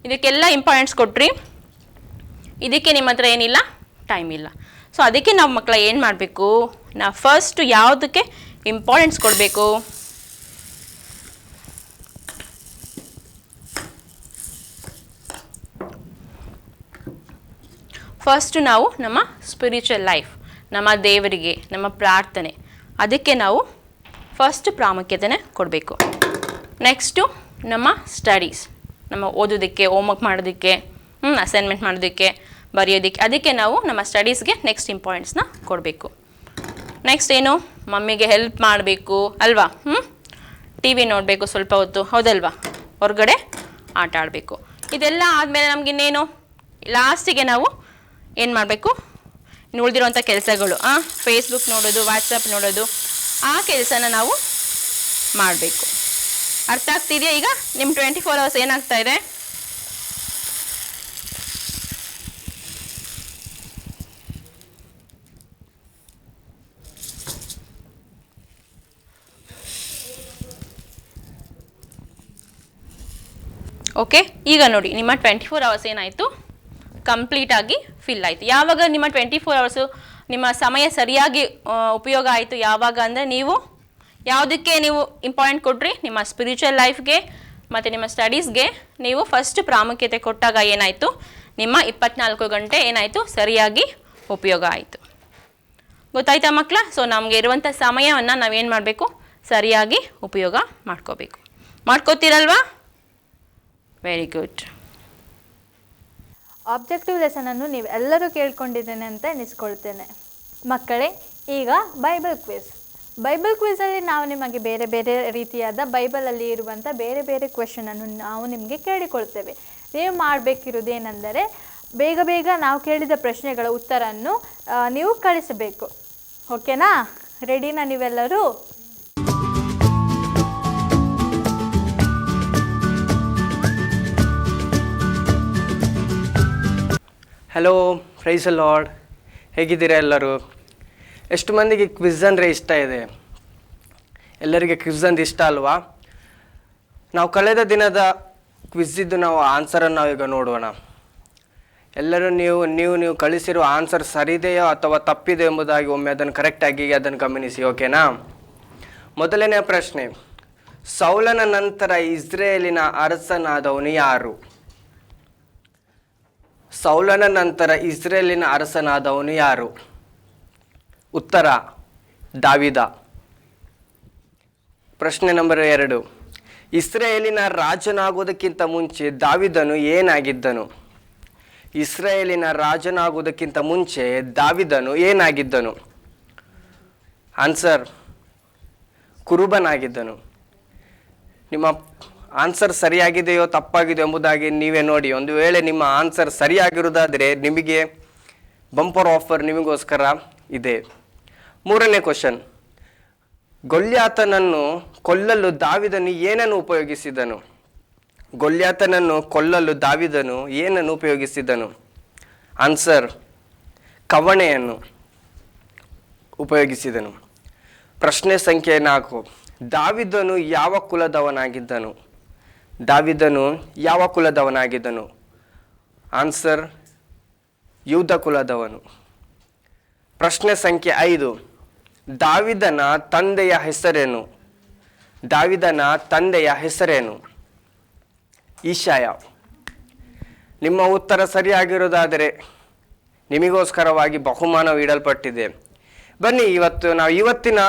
ಇದಕ್ಕೆಲ್ಲ ಇಂಪಾರ್ಟೆನ್ಸ್ ಕೊಟ್ರಿ, ಇದಕ್ಕೆ ನಿಮ್ಮ ಹತ್ರ ಏನಿಲ್ಲ, ಟೈಮ್ ಇಲ್ಲ. ಸೊ ಅದಕ್ಕೆ ನಾವು ಮಕ್ಕಳ ಏನು ಮಾಡಬೇಕು? ನಾವು ಫಸ್ಟು ಯಾವುದಕ್ಕೆ ಇಂಪಾರ್ಟೆನ್ಸ್ ಕೊಡಬೇಕು? ಫಸ್ಟು ನಾವು ನಮ್ಮ ಸ್ಪಿರಿಚುವಲ್ ಲೈಫ್, ನಮ್ಮ ದೇವರಿಗೆ, ನಮ್ಮ ಪ್ರಾರ್ಥನೆ, ಅದಕ್ಕೆ ನಾವು ಫಸ್ಟ್ ಪ್ರಾಮುಖ್ಯತೆನೇ ಕೊಡಬೇಕು. ನೆಕ್ಸ್ಟು ನಮ್ಮ ಸ್ಟಡೀಸ್, ನಮ್ಮ ಓದೋದಕ್ಕೆ, ಹೋಮ್ವರ್ಕ್ ಮಾಡೋದಕ್ಕೆ, ಅಸೈನ್ಮೆಂಟ್ ಮಾಡೋದಕ್ಕೆ, ಬರೆಯೋದಕ್ಕೆ, ಅದಕ್ಕೆ ನಾವು ನಮ್ಮ ಸ್ಟಡೀಸ್ಗೆ ನೆಕ್ಸ್ಟ್ ಇಂಪಾರ್ಟೆನ್ಸ್ನ ಕೊಡಬೇಕು. ನೆಕ್ಸ್ಟ್ ಏನು? ಮಮ್ಮಿಗೆ ಹೆಲ್ಪ್ ಮಾಡಬೇಕು ಅಲ್ವಾ? ಟಿ ವಿ ನೋಡಬೇಕು ಸ್ವಲ್ಪ ಹೊತ್ತು, ಹೌದಲ್ವಾ? ಹೊರಗಡೆ ಆಟ ಆಡಬೇಕು. ಇದೆಲ್ಲ ಆದಮೇಲೆ ನಮಗಿನ್ನೇನು ಲಾಸ್ಟಿಗೆ ನಾವು ಏನು ಮಾಡಬೇಕು? ಇನ್ನು ಉಳಿದಿರೋಂಥ ಕೆಲಸಗಳು, ಫೇಸ್ಬುಕ್ ನೋಡೋದು, ವಾಟ್ಸಪ್ ನೋಡೋದು, ಆ ಕೆಲಸನ ನಾವು ಮಾಡಬೇಕು. ಅರ್ಥ ಆಗ್ತಿದೆಯಾ? ಈಗ ನಿಮ್ಮ 24 hours ಏನಾಗ್ತಾ ಇದೆ? ಓಕೆ, ಈಗ ನೋಡಿ ನಿಮ್ಮ 24 hours ಏನಾಯಿತು? ಕಂಪ್ಲೀಟಾಗಿ ಫಿಲ್ ಆಯಿತು. ಯಾವಾಗ ನಿಮ್ಮ 24 hours ನಿಮ್ಮ ಸಮಯ ಸರಿಯಾಗಿ ಉಪಯೋಗ ಆಯಿತು? ಯಾವಾಗ ಅಂದರೆ ನೀವು ಯಾವುದಕ್ಕೆ ನೀವು ಇಂಪಾರ್ಟೆಂಟ್ ಕೊಟ್ರಿ? ನಿಮ್ಮ ಸ್ಪಿರಿಚುವಲ್ ಲೈಫ್ಗೆ ಮತ್ತು ನಿಮ್ಮ ಸ್ಟಡೀಸ್ಗೆ ನೀವು ಫಸ್ಟ್ ಪ್ರಾಮುಖ್ಯತೆ ಕೊಟ್ಟಾಗ ಏನಾಯಿತು? ನಿಮ್ಮ 24 ಗಂಟೆ ಏನಾಯಿತು? ಸರಿಯಾಗಿ ಉಪಯೋಗ ಆಯಿತು. ಗೊತ್ತಾಯ್ತಾ ಮಕ್ಕಳ? ಸೊ ನಮಗೆ ಇರುವಂಥ ಸಮಯವನ್ನು ನಾವೇನು ಮಾಡಬೇಕು? ಸರಿಯಾಗಿ ಉಪಯೋಗ ಮಾಡ್ಕೋಬೇಕು. ಮಾಡ್ಕೋತೀರಲ್ವಾ? Very good. ಆಬ್ಜೆಕ್ಟಿವ್ ಲೆಸನನ್ನು ನೀವು ಎಲ್ಲರೂ ಕೇಳ್ಕೊಂಡಿದ್ದೇನೆ ಅಂತ ಎನಿಸ್ಕೊಳ್ತೇನೆ. ಮಕ್ಕಳೇ, ಈಗ ಬೈಬಲ್ ಕ್ವಿಝಲ್ಲಿ ನಾವು ನಿಮಗೆ ಬೇರೆ ಬೇರೆ ರೀತಿಯಾದ ಬೈಬಲಲ್ಲಿ ಇರುವಂಥ ಬೇರೆ ಬೇರೆ ಕ್ವೆಶನನ್ನು ನಾವು ನಿಮಗೆ ಕೇಳಿಕೊಳ್ತೇವೆ. ನೀವು ಮಾಡಬೇಕಿರುವುದೇನೆಂದರೆ ಬೇಗ ಬೇಗ ನಾವು ಕೇಳಿದ ಪ್ರಶ್ನೆಗಳ ಉತ್ತರವನ್ನು ನೀವು ಕಳಿಸಬೇಕು. ಓಕೆನಾ? ರೆಡಿನಾ ನೀವೆಲ್ಲರೂ? Hello, praise the lord. ಹೇಗಿದ್ದೀರಾ ಎಲ್ಲರೂ? ಎಷ್ಟು ಮಂದಿಗೆ ಕ್ವಿಝ್ ಅಂದರೆ ಇಷ್ಟ ಇದೆ? ಎಲ್ಲರಿಗೆ ಕ್ವಿಝ್ ಅಂದ್ರೆ ಇಷ್ಟ ಅಲ್ವಾ? ನಾವು ಕಳೆದ ದಿನದ ಕ್ವಿಝಿದ್ದು ನಾವು ಆನ್ಸರನ್ನು ನಾವೀಗ ನೋಡೋಣ. ಎಲ್ಲರೂ ನೀವು ಕಳಿಸಿರೋ ಆನ್ಸರ್ ಸರಿದೆಯೋ ಅಥವಾ ತಪ್ಪಿದೆಯೋ ಎಂಬುದಾಗಿ ಒಮ್ಮೆ ಅದನ್ನು ಕರೆಕ್ಟಾಗಿ ಅದನ್ನು ಗಮನಿಸಿ. ಓಕೆನಾ? ಮೊದಲನೇ ಪ್ರಶ್ನೆ, ಸೌಲನ ನಂತರ ಇಸ್ರೇಲಿನ ಅರಸನಾದವನು ಯಾರು? ಸೌಲನ ನಂತರ ಇಸ್ರೇಲಿನ ಅರಸನಾದವನು ಯಾರು? ಉತ್ತರ ದಾವೀದ. ಪ್ರಶ್ನೆ ನಂಬರ್ 2, ಇಸ್ರೇಲಿನ ರಾಜನಾಗುವುದಕ್ಕಿಂತ ಮುಂಚೆ ದಾವೀದನು ಏನಾಗಿದ್ದನು? ಇಸ್ರೇಲಿನ ರಾಜನಾಗುವುದಕ್ಕಿಂತ ಮುಂಚೆ ದಾವೀದನು ಏನಾಗಿದ್ದನು? ಆನ್ಸರ್ ಕುರುಬನಾಗಿದ್ದನು. ನಿಮ್ಮ ಆನ್ಸರ್ ಸರಿಯಾಗಿದೆಯೋ ತಪ್ಪಾಗಿದೆಯೋ ಎಂಬುದಾಗಿ ನೀವೇ ನೋಡಿ. ಒಂದು ವೇಳೆ ನಿಮ್ಮ ಆನ್ಸರ್ ಸರಿಯಾಗಿರುವುದಾದರೆ ನಿಮಗೆ ಬಂಪರ್ ಆಫರ್ ನಿಮಗೋಸ್ಕರ ಇದೆ. 3ನೇ ಕ್ವಶನ್, ಗೊಲ್ಯಾತನನ್ನು ಕೊಲ್ಲಲು ದಾವೀದನು ಏನನ್ನು ಉಪಯೋಗಿಸಿದನು? ಗೊಲ್ಯಾತನನ್ನು ಕೊಲ್ಲಲು ದಾವೀದನು ಏನನ್ನು ಉಪಯೋಗಿಸಿದನು? ಆನ್ಸರ್ ಕವಣೆಯನ್ನು ಉಪಯೋಗಿಸಿದನು. ಪ್ರಶ್ನೆ ಸಂಖ್ಯೆ 4, ದಾವೀದನು ಯಾವ ಕುಲದವನಾಗಿದ್ದನು? ದಾವೀದನು ಯಾವ ಕುಲದವನಾಗಿದ್ದನು? ಆನ್ಸರ್ ಯೂದ ಕುಲದವನು. ಪ್ರಶ್ನೆ ಸಂಖ್ಯೆ 5, ದಾವೀದನ ತಂದೆಯ ಹೆಸರೇನು? ದಾವೀದನ ತಂದೆಯ ಹೆಸರೇನು? ಈಶಾಯ. ನಿಮ್ಮ ಉತ್ತರ ಸರಿಯಾಗಿರುವುದಾದರೆ ನಿಮಗೋಸ್ಕರವಾಗಿ ಬಹುಮಾನವು ಇಡಲ್ಪಟ್ಟಿದೆ. ಬನ್ನಿ ನಾವು ಇವತ್ತಿನ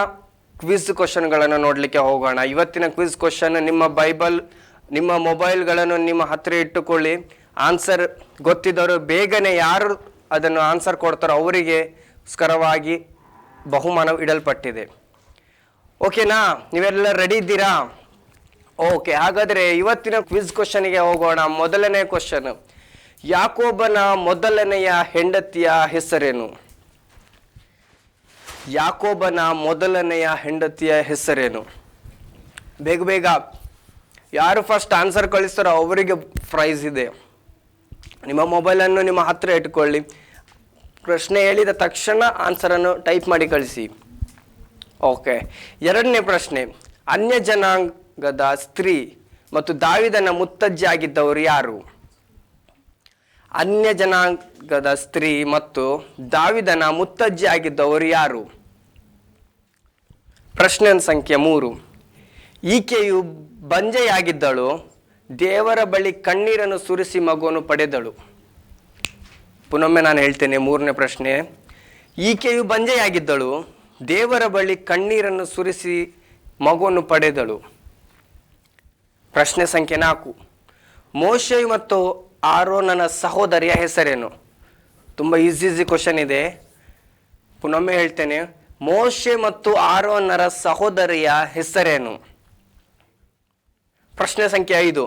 ಕ್ವಿಜ್ ಕ್ವಶನ್ಗಳನ್ನು ನೋಡಲಿಕ್ಕೆ ಹೋಗೋಣ. ಇವತ್ತಿನ ಕ್ವಿಜ್ ಕ್ವಶನ್, ನಿಮ್ಮ ಮೊಬೈಲ್ಗಳನ್ನು ನಿಮ್ಮ ಹತ್ತಿರ ಇಟ್ಟುಕೊಳ್ಳಿ. ಆನ್ಸರ್ ಗೊತ್ತಿದ್ದವರು ಬೇಗನೆ ಯಾರು ಅದನ್ನು ಆನ್ಸರ್ ಕೊಡ್ತಾರೋ ಅವರಿಗೆ ಸ್ಕರವಾಗಿ ಬಹುಮಾನವು ಇಡಲ್ಪಟ್ಟಿದೆ. ಓಕೆನಾ? ನೀವೆಲ್ಲ ರೆಡಿ ಇದ್ದೀರಾ? ಓಕೆ, ಹಾಗಾದರೆ ಇವತ್ತಿನ ಕ್ವಿಜ್ ಕ್ವಶನ್ಗೆ ಹೋಗೋಣ. ಮೊದಲನೇ ಕ್ವಶನ್, ಯಾಕೋಬನ ಮೊದಲನೆಯ ಹೆಂಡತಿಯ ಹೆಸರೇನು? ಯಾಕೋಬನ ಮೊದಲನೆಯ ಹೆಂಡತಿಯ ಹೆಸರೇನು? ಬೇಗ ಯಾರು ಫಸ್ಟ್ ಆನ್ಸರ್ ಕಳಿಸ್ತಾರೋ ಅವರಿಗೆ ಪ್ರೈಸ್ ಇದೆ. ನಿಮ್ಮ ಮೊಬೈಲನ್ನು ನಿಮ್ಮ ಹತ್ತಿರ ಇಟ್ಕೊಳ್ಳಿ. ಪ್ರಶ್ನೆ ಹೇಳಿದ ತಕ್ಷಣ ಆನ್ಸರನ್ನು ಟೈಪ್ ಮಾಡಿ ಕಳಿಸಿ. ಓಕೆ, 2ನೇ ಪ್ರಶ್ನೆ, ಅನ್ಯ ಜನಾಂಗದ ಸ್ತ್ರೀ ಮತ್ತು ದಾವೀದನ ಮುತ್ತಜ್ಜಿ ಆಗಿದ್ದವರು ಯಾರು? ಅನ್ಯ ಜನಾಂಗದ ಸ್ತ್ರೀ ಮತ್ತು ದಾವೀದನ ಮುತ್ತಜ್ಜಿ ಆಗಿದ್ದವರು ಯಾರು? ಪ್ರಶ್ನೆ ಸಂಖ್ಯೆ 3, ಈಕೆಯು ಬಂಜೆಯಾಗಿದ್ದಳು, ದೇವರ ಬಳಿ ಕಣ್ಣೀರನ್ನು ಸುರಿಸಿ ಮಗುವನ್ನು ಪಡೆದಳು. ಪುನೊಮ್ಮೆ ನಾನು ಹೇಳ್ತೇನೆ. 3ನೇ ಪ್ರಶ್ನೆ, ಈಕೆಯು ಬಂಜೆಯಾಗಿದ್ದಳು, ದೇವರ ಬಳಿ ಕಣ್ಣೀರನ್ನು ಸುರಿಸಿ ಮಗುವನ್ನು ಪಡೆದಳು. ಪ್ರಶ್ನೆ ಸಂಖ್ಯೆ 4, ಮೋಶೆ ಮತ್ತು ಆರೋನನ ಸಹೋದರಿಯ ಹೆಸರೇನು? ತುಂಬ ಈಸಿ ಕ್ವಶನ್ ಇದೆ. ಪುನೊಮ್ಮೆ ಹೇಳ್ತೇನೆ, ಮೋಶೆ ಮತ್ತು ಆರೋನರ ಸಹೋದರಿಯ ಹೆಸರೇನು? ಪ್ರಶ್ನೆ ಸಂಖ್ಯೆ 5,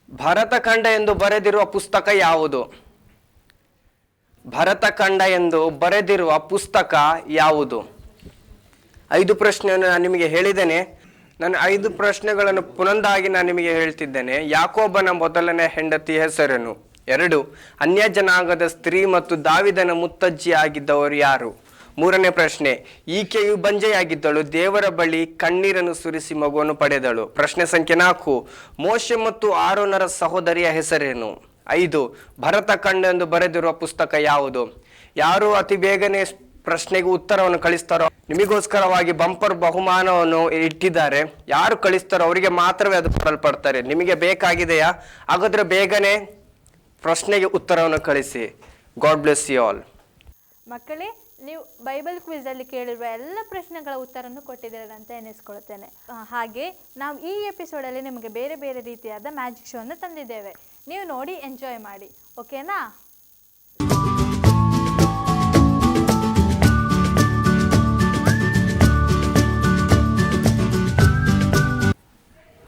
ಭರತಖಂಡ ಎಂದು ಬರೆದಿರುವ ಪುಸ್ತಕ ಯಾವುದು? ಭರತಖಂಡ ಎಂದು ಬರೆದಿರುವ ಪುಸ್ತಕ ಯಾವುದು? 5 ಪ್ರಶ್ನೆಯನ್ನು ನಾನು ನಿಮಗೆ ಹೇಳಿದ್ದೇನೆ. ನಾನು 5 ಪ್ರಶ್ನೆಗಳನ್ನು ಪುನಂದಾಗಿ ನಾನು ನಿಮಗೆ ಹೇಳ್ತಿದ್ದೇನೆ. ಯಾಕೋಬನ ಮೊದಲನೇ ಹೆಂಡತಿ ಹೆಸರೇನು? 2, ಅನ್ಯ ಜನಾಂಗದ ಸ್ತ್ರೀ ಮತ್ತು ದಾವಿದನ ಮುತ್ತಜ್ಜಿ ಆಗಿದ್ದವರು ಯಾರು? 3ನೇ ಪ್ರಶ್ನೆ, ಈಕೆಯು ಬಂಜೆಯಾಗಿದ್ದಳು, ದೇವರ ಬಳಿ ಕಣ್ಣೀರನ್ನು ಸುರಿಸಿ ಮಗುವನ್ನು ಪಡೆದಳು. ಪ್ರಶ್ನೆ ಸಂಖ್ಯೆ 4, ಮೋಶೆ ಮತ್ತು ಆರೋನರ ಸಹೋದರಿಯ ಹೆಸರೇನು? 5, ಭರತಖಂಡ ಎಂದು ಬರೆದಿರುವ ಪುಸ್ತಕ ಯಾವುದು? ಯಾರು ಅತಿ ಬೇಗನೆ ಪ್ರಶ್ನೆಗೆ ಉತ್ತರವನ್ನು ಕಳಿಸ್ತಾರೋ ನಿಮಗೋಸ್ಕರವಾಗಿ ಬಂಪರ್ ಬಹುಮಾನವನ್ನು ಇಟ್ಟಿದ್ದಾರೆ. ಯಾರು ಕಳಿಸ್ತಾರೋ ಅವರಿಗೆ ಮಾತ್ರವೇ ಅದು ಕೊಡಲ್ಪಡ್ತಾರೆ. ನಿಮಗೆ ಬೇಕಾಗಿದೆಯಾ? ಹಾಗಾದ್ರೆ ಬೇಗನೆ ಪ್ರಶ್ನೆಗೆ ಉತ್ತರವನ್ನು ಕಳಿಸಿ. God bless you all. ಮಕ್ಕಳೇ, ನೀವು ಬೈಬಲ್ ಕ್ವಿಝಲ್ಲಿ ಕೇಳಿರುವ ಎಲ್ಲ ಪ್ರಶ್ನೆಗಳ ಉತ್ತರವನ್ನು ಕೊಟ್ಟಿದ್ದೀರ ಅಂತ ಎನಿಸ್ಕೊಳ್ತೇನೆ. ಹಾಗೆ ನಾವು ಈ ಎಪಿಸೋಡಲ್ಲಿ ನಿಮಗೆ ಬೇರೆ ಬೇರೆ ರೀತಿಯಾದ ಮ್ಯಾಜಿಕ್ ಶೋವನ್ನು ತಂದಿದ್ದೇವೆ. ನೀವು ನೋಡಿ ಎಂಜಾಯ್ ಮಾಡಿ, ಓಕೆನಾ?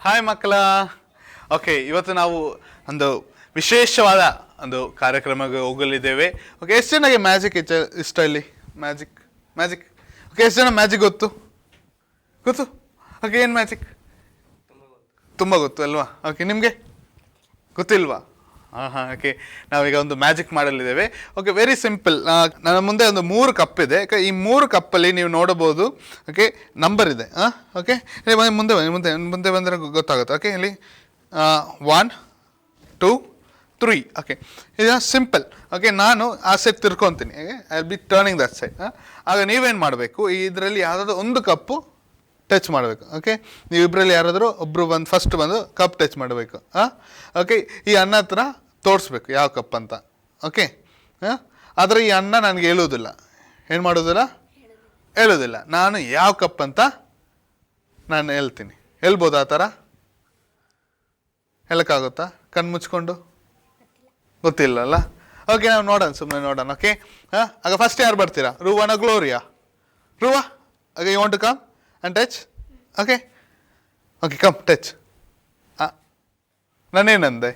ಹಾಯ್ ಮಕ್ಕಳ. ಓಕೆ, ಇವತ್ತು ನಾವು ಒಂದು ವಿಶೇಷವಾದ ಒಂದು ಕಾರ್ಯಕ್ರಮಕ್ಕೆ ಹೋಗಲಿದ್ದೇವೆ. ಓಕೆ, ಎಷ್ಟು ಜನಕ್ಕೆ ಮ್ಯಾಜಿಕ್ ಇಷ್ಟ ಇಲ್ಲಿ? ಮ್ಯಾಜಿಕ್ ಓಕೆ, ಎಷ್ಟು ಜನ ಮ್ಯಾಜಿಕ್ ಗೊತ್ತು? ಓಕೆ, ಏನು ಮ್ಯಾಜಿಕ್? ತುಂಬ ಗೊತ್ತು ಅಲ್ವಾ? ಓಕೆ, ನಿಮಗೆ ಗೊತ್ತಿಲ್ವಾ? ಹಾಂ, ಓಕೆ, ನಾವೀಗ ಒಂದು ಮ್ಯಾಜಿಕ್ ಮಾಡಲಿದ್ದೇವೆ. Okay, very simple. ನನ್ನ ಮುಂದೆ ಒಂದು 3 ಕಪ್ ಇದೆ. ಓಕೆ, ಈ 3 ಕಪ್ಪಲ್ಲಿ ನೀವು ನೋಡಬಹುದು. ಓಕೆ, ನಂಬರ್ ಇದೆ. ಓಕೆ, ಮುಂದೆ ಬಂದರೆ ಗೊತ್ತಾಗುತ್ತೆ. ಓಕೆ, ಇಲ್ಲಿ 1 2 3. ಓಕೆ, ಇದು ಸಿಂಪಲ್. ಓಕೆ, ನಾನು ಆ ಸೈಡ್ ತಿರ್ಕೊತೀನಿ. I will be turning that side. ಆಗ ನೀವೇನು ಮಾಡಬೇಕು, ಇದರಲ್ಲಿ ಯಾವುದಾದ್ರು ಒಂದು ಕಪ್ಪು ಟಚ್ ಮಾಡಬೇಕು. ಓಕೆ, ನೀವಿಬ್ಬರಲ್ಲಿ ಯಾರಾದರೂ ಒಬ್ಬರು ಫಸ್ಟ್ ಬಂದು ಕಪ್ ಟಚ್ ಮಾಡಬೇಕು. ಓಕೆ, ಈ ಅನ್ನ ಹತ್ರ ತೋರಿಸ್ಬೇಕು ಯಾವ ಕಪ್ ಅಂತ. ಓಕೆ, ಆದರೆ ಈ ಅನ್ನ ನನಗೆ ಹೇಳೋದಿಲ್ಲ. ಏನು ಹೇಳೋದಿಲ್ಲ. ನಾನು ಯಾವ ಕಪ್ ಅಂತ ನಾನು ಹೇಳ್ತೀನಿ. ಹೇಳ್ಬೋದು ಆ ಥರ? ಹೇಳೋಕ್ಕಾಗುತ್ತಾ ಕಣ್ಣು ಮುಚ್ಕೊಂಡು? ಗೊತ್ತಿಲ್ಲಲ್ಲ. ಓಕೆ, ನಾವು ಸುಮ್ಮನೆ ನೋಡೋಣ. ಓಕೆ, ಆಗ ಫಸ್ಟ್ ಯಾರು ಬರ್ತೀರಾ? ರೂವಾನ ಗ್ಲೋರಿಯಾ? ರೂವಾ, okay, you want to come and touch? Okay, come touch. ನಾನೇನಂದೆ?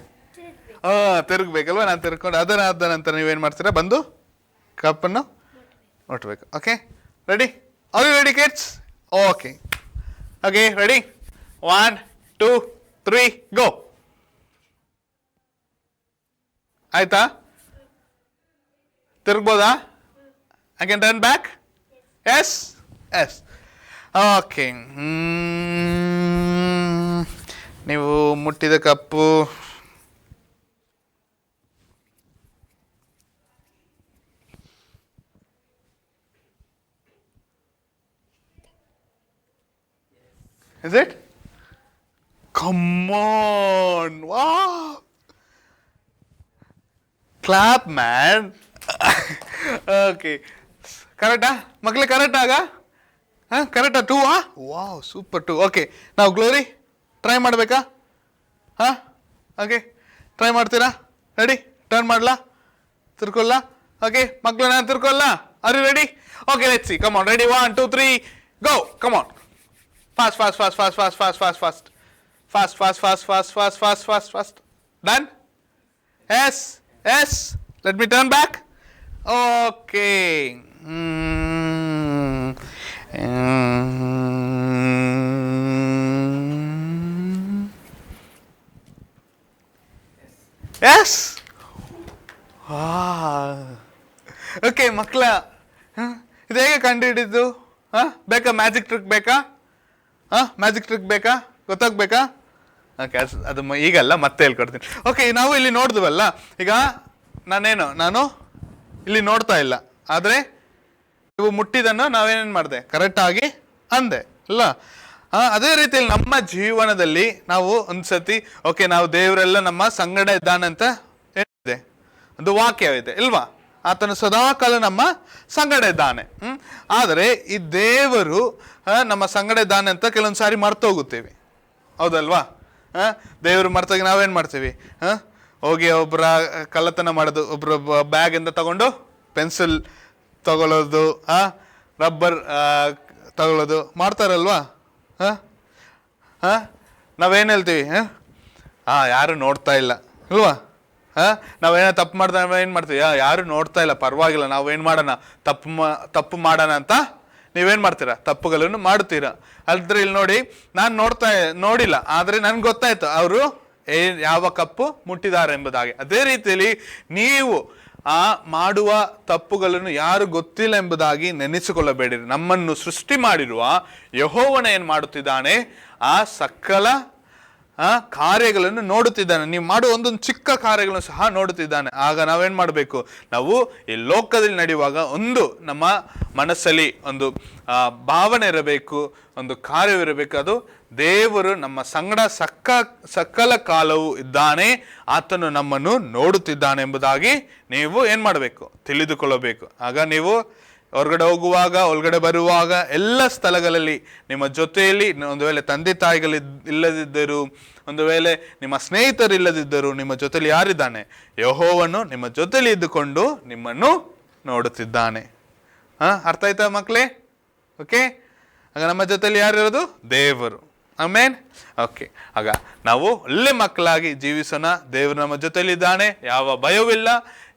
ತಿರುಗಬೇಕಲ್ವ? ನಾನು ತಿರ್ಕೊಂಡು ಅದ ನಂತರ ನೀವೇನು ಮಾಡ್ತೀರಾ? ಬಂದು ಕಪ್ಪನ್ನು ಮುಟ್ಬೇಕು. Okay, ready? Are you ready kids? Okay, ready? 1 2 3 go. ಆಯ್ತಾ? ತಿರುಗ್ಬೋದಾ? I can turn back? Yes. Okay, ನೀವು ಮುಟ್ಟಿದ ಕಪ್ಪು is it? Come on, wow, clap man. Okay, ಕರೆಕ್ಟಾ ಮಕ್ಕಳೇ? ಕರೆಕ್ಟಾಗ? ಕರೆಕ್ಟಾ? 2? Wow, super 2. ಓಕೆ, ನಾವು ಗ್ಲೋರಿ ಟ್ರೈ ಮಾಡಬೇಕಾ? ಓಕೆ, ಟ್ರೈ ಮಾಡ್ತೀರಾ? ರೆಡಿ? ಟರ್ನ್ ಮಾಡಲಾ? ತಿರ್ಕೊಳ್ಳ? ಓಕೆ ಮಕ್ಕಳು, ನಾನು ತಿರ್ಕೊಳ್ಳ? Are you ready? Okay, let's see. Come on, ready? 1 2 3 go. Come on, fast. Done? Yes. Let me turn back. Okay. Yes. Okay ಮಕ್ಕಳ, ಇದು ಹೇಗೆ ಕಂಡುಹಿಡಿದು? ಬೇಕಾ ಮ್ಯಾಜಿಕ್ ಟ್ರಿಕ್ ಬೇಕಾ? ಗೊತ್ತಾಗಬೇಕಾ? ಓಕೆ, ಅದು ಈಗಲ್ಲ, ಮತ್ತೆ ಹೇಳ್ಕೊಡ್ತೀನಿ. ಓಕೆ, ನಾವು ಇಲ್ಲಿ ನೋಡಿದ್ವಲ್ಲ, ಈಗ ನಾನು ಇಲ್ಲಿ ನೋಡ್ತಾ ಇಲ್ಲ, ಆದರೆ ನೀವು ಮುಟ್ಟಿದ್ದನ್ನು ನಾವೇನೇನು ಮಾಡಿದೆ? ಕರೆಕ್ಟಾಗಿ ಅಂದೆ ಅಲ್ಲ? ಅದೇ ರೀತಿಯಲ್ಲಿ ನಮ್ಮ ಜೀವನದಲ್ಲಿ ನಾವು ಒಂದ್ಸತಿ ಓಕೆ, ನಾವು ದೇವರೆಲ್ಲ ನಮ್ಮ ಸಂಗಡ ಇದ್ದಾನಂತ ಏನಿದೆ? ಒಂದು ವಾಕ್ಯವಿದೆ ಇಲ್ವಾ? ಆತನು ಸದಾಕಾಲ ನಮ್ಮ ಸಂಗಡ ಇದ್ದಾನೆ. ಆದರೆ ಈ ದೇವರು ನಮ್ಮ ಸಂಗಡ ಇದ್ದಾನೆ ಅಂತ ಕೆಲವೊಂದು ಸಾರಿ ಮರ್ತೋಗುತ್ತೇವೆ, ಹೌದಲ್ವಾ? ದೇವರು ಮರ್ತೋಗಿ ನಾವೇನು ಮಾಡ್ತೀವಿ? ಹೋಗಿ ಒಬ್ಬರ ಕಳ್ಳತನ ಮಾಡೋದು, ಒಬ್ಬರ ಬ್ಯಾಗಿಂದ ತಗೊಂಡು ಪೆನ್ಸಿಲ್ ತಗೊಳ್ಳೋದು, ರಬ್ಬರ್ ತಗೊಳ್ಳೋದು ಮಾಡ್ತಾರಲ್ವಾ? ನಾವೇನು ಹೇಳ್ತೀವಿ, ಯಾರು ನೋಡ್ತಾ ಇಲ್ಲ ಅಲ್ವಾ? ನಾವೇನೋ ತಪ್ಪು ಮಾಡ್ದ ಏನು ಮಾಡ್ತೀವಿ, ಯಾರು ನೋಡ್ತಾ ಇಲ್ಲ ಪರವಾಗಿಲ್ಲ, ನಾವೇನು ಮಾಡೋಣ, ತಪ್ಪು ಮಾಡೋಣ ಅಂತ ನೀವೇನು ಮಾಡ್ತೀರಾ, ತಪ್ಪುಗಳನ್ನು ಮಾಡ್ತೀರಾ. ಅಲ್ದ್ರೆ ಇಲ್ಲಿ ನೋಡಿ, ನಾನು ನೋಡಿಲ್ಲ, ಆದರೆ ನನ್ಗೆ ಗೊತ್ತಾಯ್ತು ಅವರು ಯಾವ ಕಪ್ಪು ಮುಟ್ಟಿದ್ದಾರೆ ಎಂಬುದಾಗಿ. ಅದೇ ರೀತಿಯಲ್ಲಿ ನೀವು ಆ ಮಾಡುವ ತಪ್ಪುಗಳನ್ನು ಯಾರು ಗೊತ್ತಿಲ್ಲ ಎಂಬುದಾಗಿ ನೆನೆಸಿಕೊಳ್ಳಬೇಡಿರಿ. ನಮ್ಮನ್ನು ಸೃಷ್ಟಿ ಮಾಡಿರುವ ಯೆಹೋವನ ಏನು ಮಾಡುತ್ತಿದ್ದಾನೆ, ಆ ಸಕಲ ಕಾರ್ಯಗಳನ್ನು ನೋಡುತ್ತಿದ್ದಾನೆ. ನೀವು ಮಾಡುವ ಒಂದೊಂದು ಚಿಕ್ಕ ಕಾರ್ಯಗಳನ್ನು ಸಹ ನೋಡುತ್ತಿದ್ದಾನೆ. ಆಗ ನಾವೇನು ಮಾಡಬೇಕು, ನಾವು ಈ ಲೋಕದಲ್ಲಿ ನಡೆಯುವಾಗ ಒಂದು ನಮ್ಮ ಮನಸ್ಸಲ್ಲಿ ಒಂದು ಭಾವನೆ ಇರಬೇಕು, ಒಂದು ಕಾರ್ಯವಿರಬೇಕು, ಅದು ದೇವರು ನಮ್ಮ ಸಂಗಡ ಸಕಲ ಕಾಲವೂ ಇದ್ದಾನೆ, ಆತನು ನಮ್ಮನ್ನು ನೋಡುತ್ತಿದ್ದಾನೆ ಎಂಬುದಾಗಿ ನೀವು ಏನು ಮಾಡಬೇಕು, ತಿಳಿದುಕೊಳ್ಳಬೇಕು. ಆಗ ನೀವು ಹೊರಗಡೆ ಹೋಗುವಾಗ, ಒಳಗಡೆ ಬರುವಾಗ, ಎಲ್ಲ ಸ್ಥಳಗಳಲ್ಲಿ ನಿಮ್ಮ ಜೊತೆಯಲ್ಲಿ ಒಂದು ವೇಳೆ ತಂದೆ ತಾಯಿಗಳು ಇಲ್ಲದಿದ್ದರು, ಒಂದು ವೇಳೆ ನಿಮ್ಮ ಸ್ನೇಹಿತರು ಇಲ್ಲದಿದ್ದರು, ನಿಮ್ಮ ಜೊತೆಲಿ ಯಾರಿದ್ದಾನೆ, ಯೆಹೋವನು ನಿಮ್ಮ ಜೊತೆಲಿ ಇದ್ದುಕೊಂಡು ನಿಮ್ಮನ್ನು ನೋಡುತ್ತಿದ್ದಾನೆ. ಅರ್ಥ ಆಯ್ತಾ ಮಕ್ಕಳೇ? ಓಕೆ, ಆಗ ನಮ್ಮ ಜೊತೆಲಿ ಯಾರಿರೋದು, ದೇವರು. ಆಮೇನ್. ಓಕೆ, ಆಗ ನಾವು ಒಳ್ಳೆ ಮಕ್ಕಳಾಗಿ ಜೀವಿಸೋಣ. ದೇವರು ನಮ್ಮ ಜೊತೆಲಿದ್ದಾನೆ, ಯಾವ ಭಯವಿಲ್ಲ,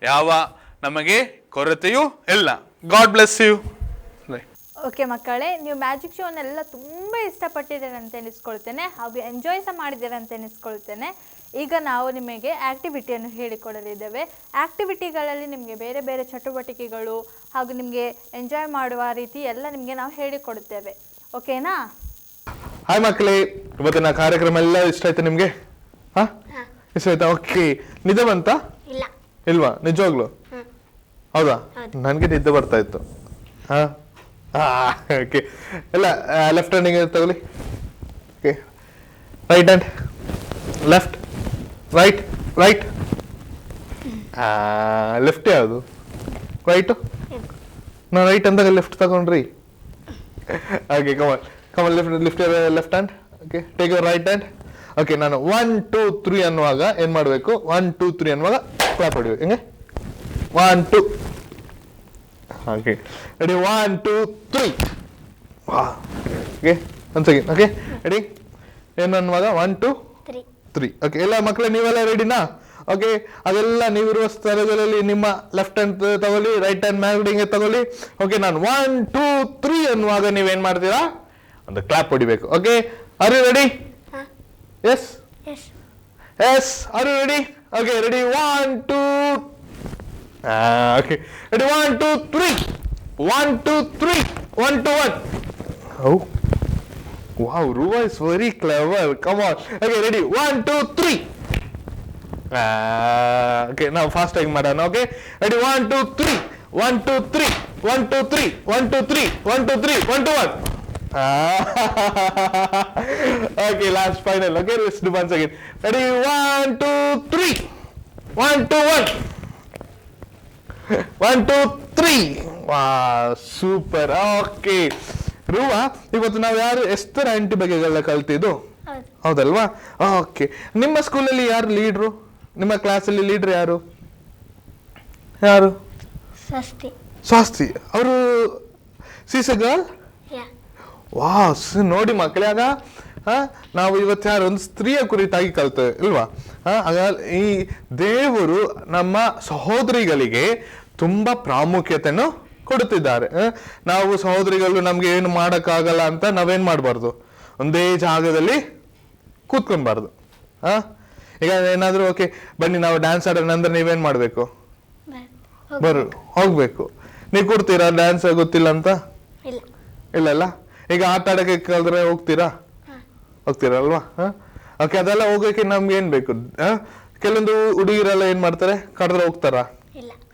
ಯಾವ ನಮಗೆ ಕೊರತೆಯೂ ಇಲ್ಲ. God bless you. ಓಕೆ ಮಕ್ಕಳೇ, ನೀವು ಮ್ಯಾಜಿಕ್ ಶೋನೆಲ್ಲ ತುಂಬ ಇಷ್ಟಪಟ್ಟಿದ್ದೀರ ಅಂತ ಎನಿಸ್ಕೊಳ್ತೇನೆ, ಹಾಗೂ ಎಂಜಾಯ್ ಸಹ ಮಾಡಿದ್ದೀರ ಅಂತ ಎನಿಸ್ಕೊಳ್ತೇನೆ. ಈಗ ನಾವು ನಿಮಗೆ ಆ್ಯಕ್ಟಿವಿಟಿಯನ್ನು ಹೇಳಿಕೊಡಲಿದ್ದೇವೆ. ಆ್ಯಕ್ಟಿವಿಟಿಗಳಲ್ಲಿ ನಿಮಗೆ ಬೇರೆ ಬೇರೆ ಚಟುವಟಿಕೆಗಳು ಹಾಗೂ ನಿಮಗೆ ಎಂಜಾಯ್ ಮಾಡುವ ರೀತಿ ಎಲ್ಲ ನಿಮಗೆ ನಾವು ಹೇಳಿಕೊಡುತ್ತೇವೆ. ಓಕೆನಾ? ಹಾಯ್ ಮಕ್ಕಳೇ, ಇವತ್ತಿನ ಕಾರ್ಯಕ್ರಮ ಎಲ್ಲ ಇಷ್ಟ ಆಯ್ತಾ ನಿಮ್ಗೆ? ಇಷ್ಟ ಆಯ್ತಾ? ಓಕೆ, ನಿದ್ದೆ ಬಂತ? ಇಲ್ವಾ? ನಿಜವಾಗ್ಲು? ಹೌದಾ? ನನ್ಗೆ ನಿದ್ದೆ ಬರ್ತಾ ಇತ್ತು. ಓಕೆ, ಎಲ್ಲ ಲೆಫ್ಟ್ ಹ್ಯಾಂಡಿಗೆ ತಗೊಳ್ಳಿ. Okay, right hand, left, right, left ಯಾವುದು? ರೈಟು? ನಾ ರೈಟ್ ಅಂದಾಗ ಲೆಫ್ಟ್ ತಗೊಂಡ್ರಿ. Okay, come on left hand. Okay, take your right hand. Okay, ನಾನು 1 2 3 ಅನ್ನುವಾಗ ಏನು ಮಾಡಬೇಕು, 1 2 3 ಅನ್ನುವಾಗ ಕ್ಲಾಪ್ ಹೊಡಿಬೇಕು. ಹೆಂಗೆ? 1 2. Okay, ready? 1 2 3. ಓಕೆ, ಒಂದು ಸೆಕೆಂಡ್. Okay, ready? ಏನು ಅನ್ನುವಾಗ 1 2 3. ಓಕೆ, ಎಲ್ಲ ಮಕ್ಕಳೇ ನೀವೆಲ್ಲ ರೆಡಿನಾ? ಓಕೆ, ಅದೆಲ್ಲ ನೀವಿರುವ ಸ್ಥಳಗಳಲ್ಲಿ ನಿಮ್ಮ ಲೆಫ್ಟ್ ಹ್ಯಾಂಡ್ ತಗೊಳ್ಳಿ, ರೈಟ್ ಹ್ಯಾಂಡ್ ಮ್ಯಾಗ್ಡಿಂಗ್ ತಗೊಳ್ಳಿ. ಓಕೆ, ನಾನು 1 2 3 ಅನ್ನುವಾಗ ನೀವೇನು ಮಾಡ್ತೀರಾ, ಒಂದು ಕ್ಲಾಪ್ ಹೊಡಿಬೇಕು. Okay, are you ready? Yes, are you ready? Okay, ready? 1 2. Okay, ready? 1 2 3. 1 2 3. 1 2 1. Oh, wow, Ruva is very clever. Come on. Okay, ready? 1 2 3. Okay, now fast time ಮಾಡೋಣ. Okay, ready? 1 2 3. 1 2 3. 1 2 3. 1 2 3. 1 2 3. 1 2 1. Okay, last final. Okay, let's do once again. Ready? 1 2 3. 1 2 1. 1 2 3. Wow, super. Okay. ರೂವಾ, ಇವತ್ತು ನಾವು ಯಾರು Esther aunty ಬಗ್ಗೆಗೆಲ್ಲ ಕಲ್ತಿದ್ದು, ಹೌದಲ್ವಾ? Okay, ನಿಮ್ಮ ಸ್ಕೂಲಲ್ಲಿ ಯಾರು ಲೀಡ್ರು? ನಿಮ್ಮ ಕ್ಲಾಸಲ್ಲಿ ಲೀಡ್ರ್ ಯಾರು? ಶಾಸ್ತ್ರಿ. ಅವರು ಗರ್ಲ್? ವಾ, ನೋಡಿ ಮಕ್ಕಳೇ, ಆಗ ನಾವು ಇವತ್ತು ಯಾರು ಒಂದು ಸ್ತ್ರೀಯ ಕುರಿತಾಗಿ ಕಲ್ತೇವೆ ಇಲ್ವಾ? ಆಗ ಈ ದೇವರು ನಮ್ಮ ಸಹೋದರಿಗಳಿಗೆ ತುಂಬಾ ಪ್ರಾಮುಖ್ಯತೆಯನ್ನು ಕೊಡುತ್ತಿದ್ದಾರೆ. ನಾವು ಸಹೋದರಿಗಳು ನಮ್ಗೆ ಏನು ಮಾಡೋಕ್ಕಾಗಲ್ಲ ಅಂತ ನಾವೇನ್ ಮಾಡಬಾರ್ದು, ಒಂದೇ ಜಾಗದಲ್ಲಿ ಕೂತ್ಕೊಳ್ಬಾರ್ದು. ಈಗ ಏನಾದ್ರು ಓಕೆ ಬನ್ನಿ ನಾವು ಡ್ಯಾನ್ಸ್ ಆಡೋಣ ಅಂದ್ರೆ ನೀವೇನ್ ಮಾಡ್ಬೇಕು, ಹೋಗ್ಬೇಕು. ನೀವು ಕೊಡ್ತೀರಾ ಡ್ಯಾನ್ಸ್ ಗೊತ್ತಿಲ್ಲ ಅಂತ? ಇಲ್ಲ. ಈಗ ಆಟ ಆಡಕ್ಕೆ ಕಲ್ದ್ರೆ ಹೋಗ್ತೀರಲ್ವಾ? ಓಕೆ, ಅದೆಲ್ಲ ಹೋಗೋಕೆ ನಮ್ಗೆ ಏನ್ ಬೇಕು? ಕೆಲವೊಂದು ಹುಡುಗಿರೆಲ್ಲ ಏನ್ ಮಾಡ್ತಾರೆ, ಕರೆದ್ರೆ ಹೋಗ್ತಾರ?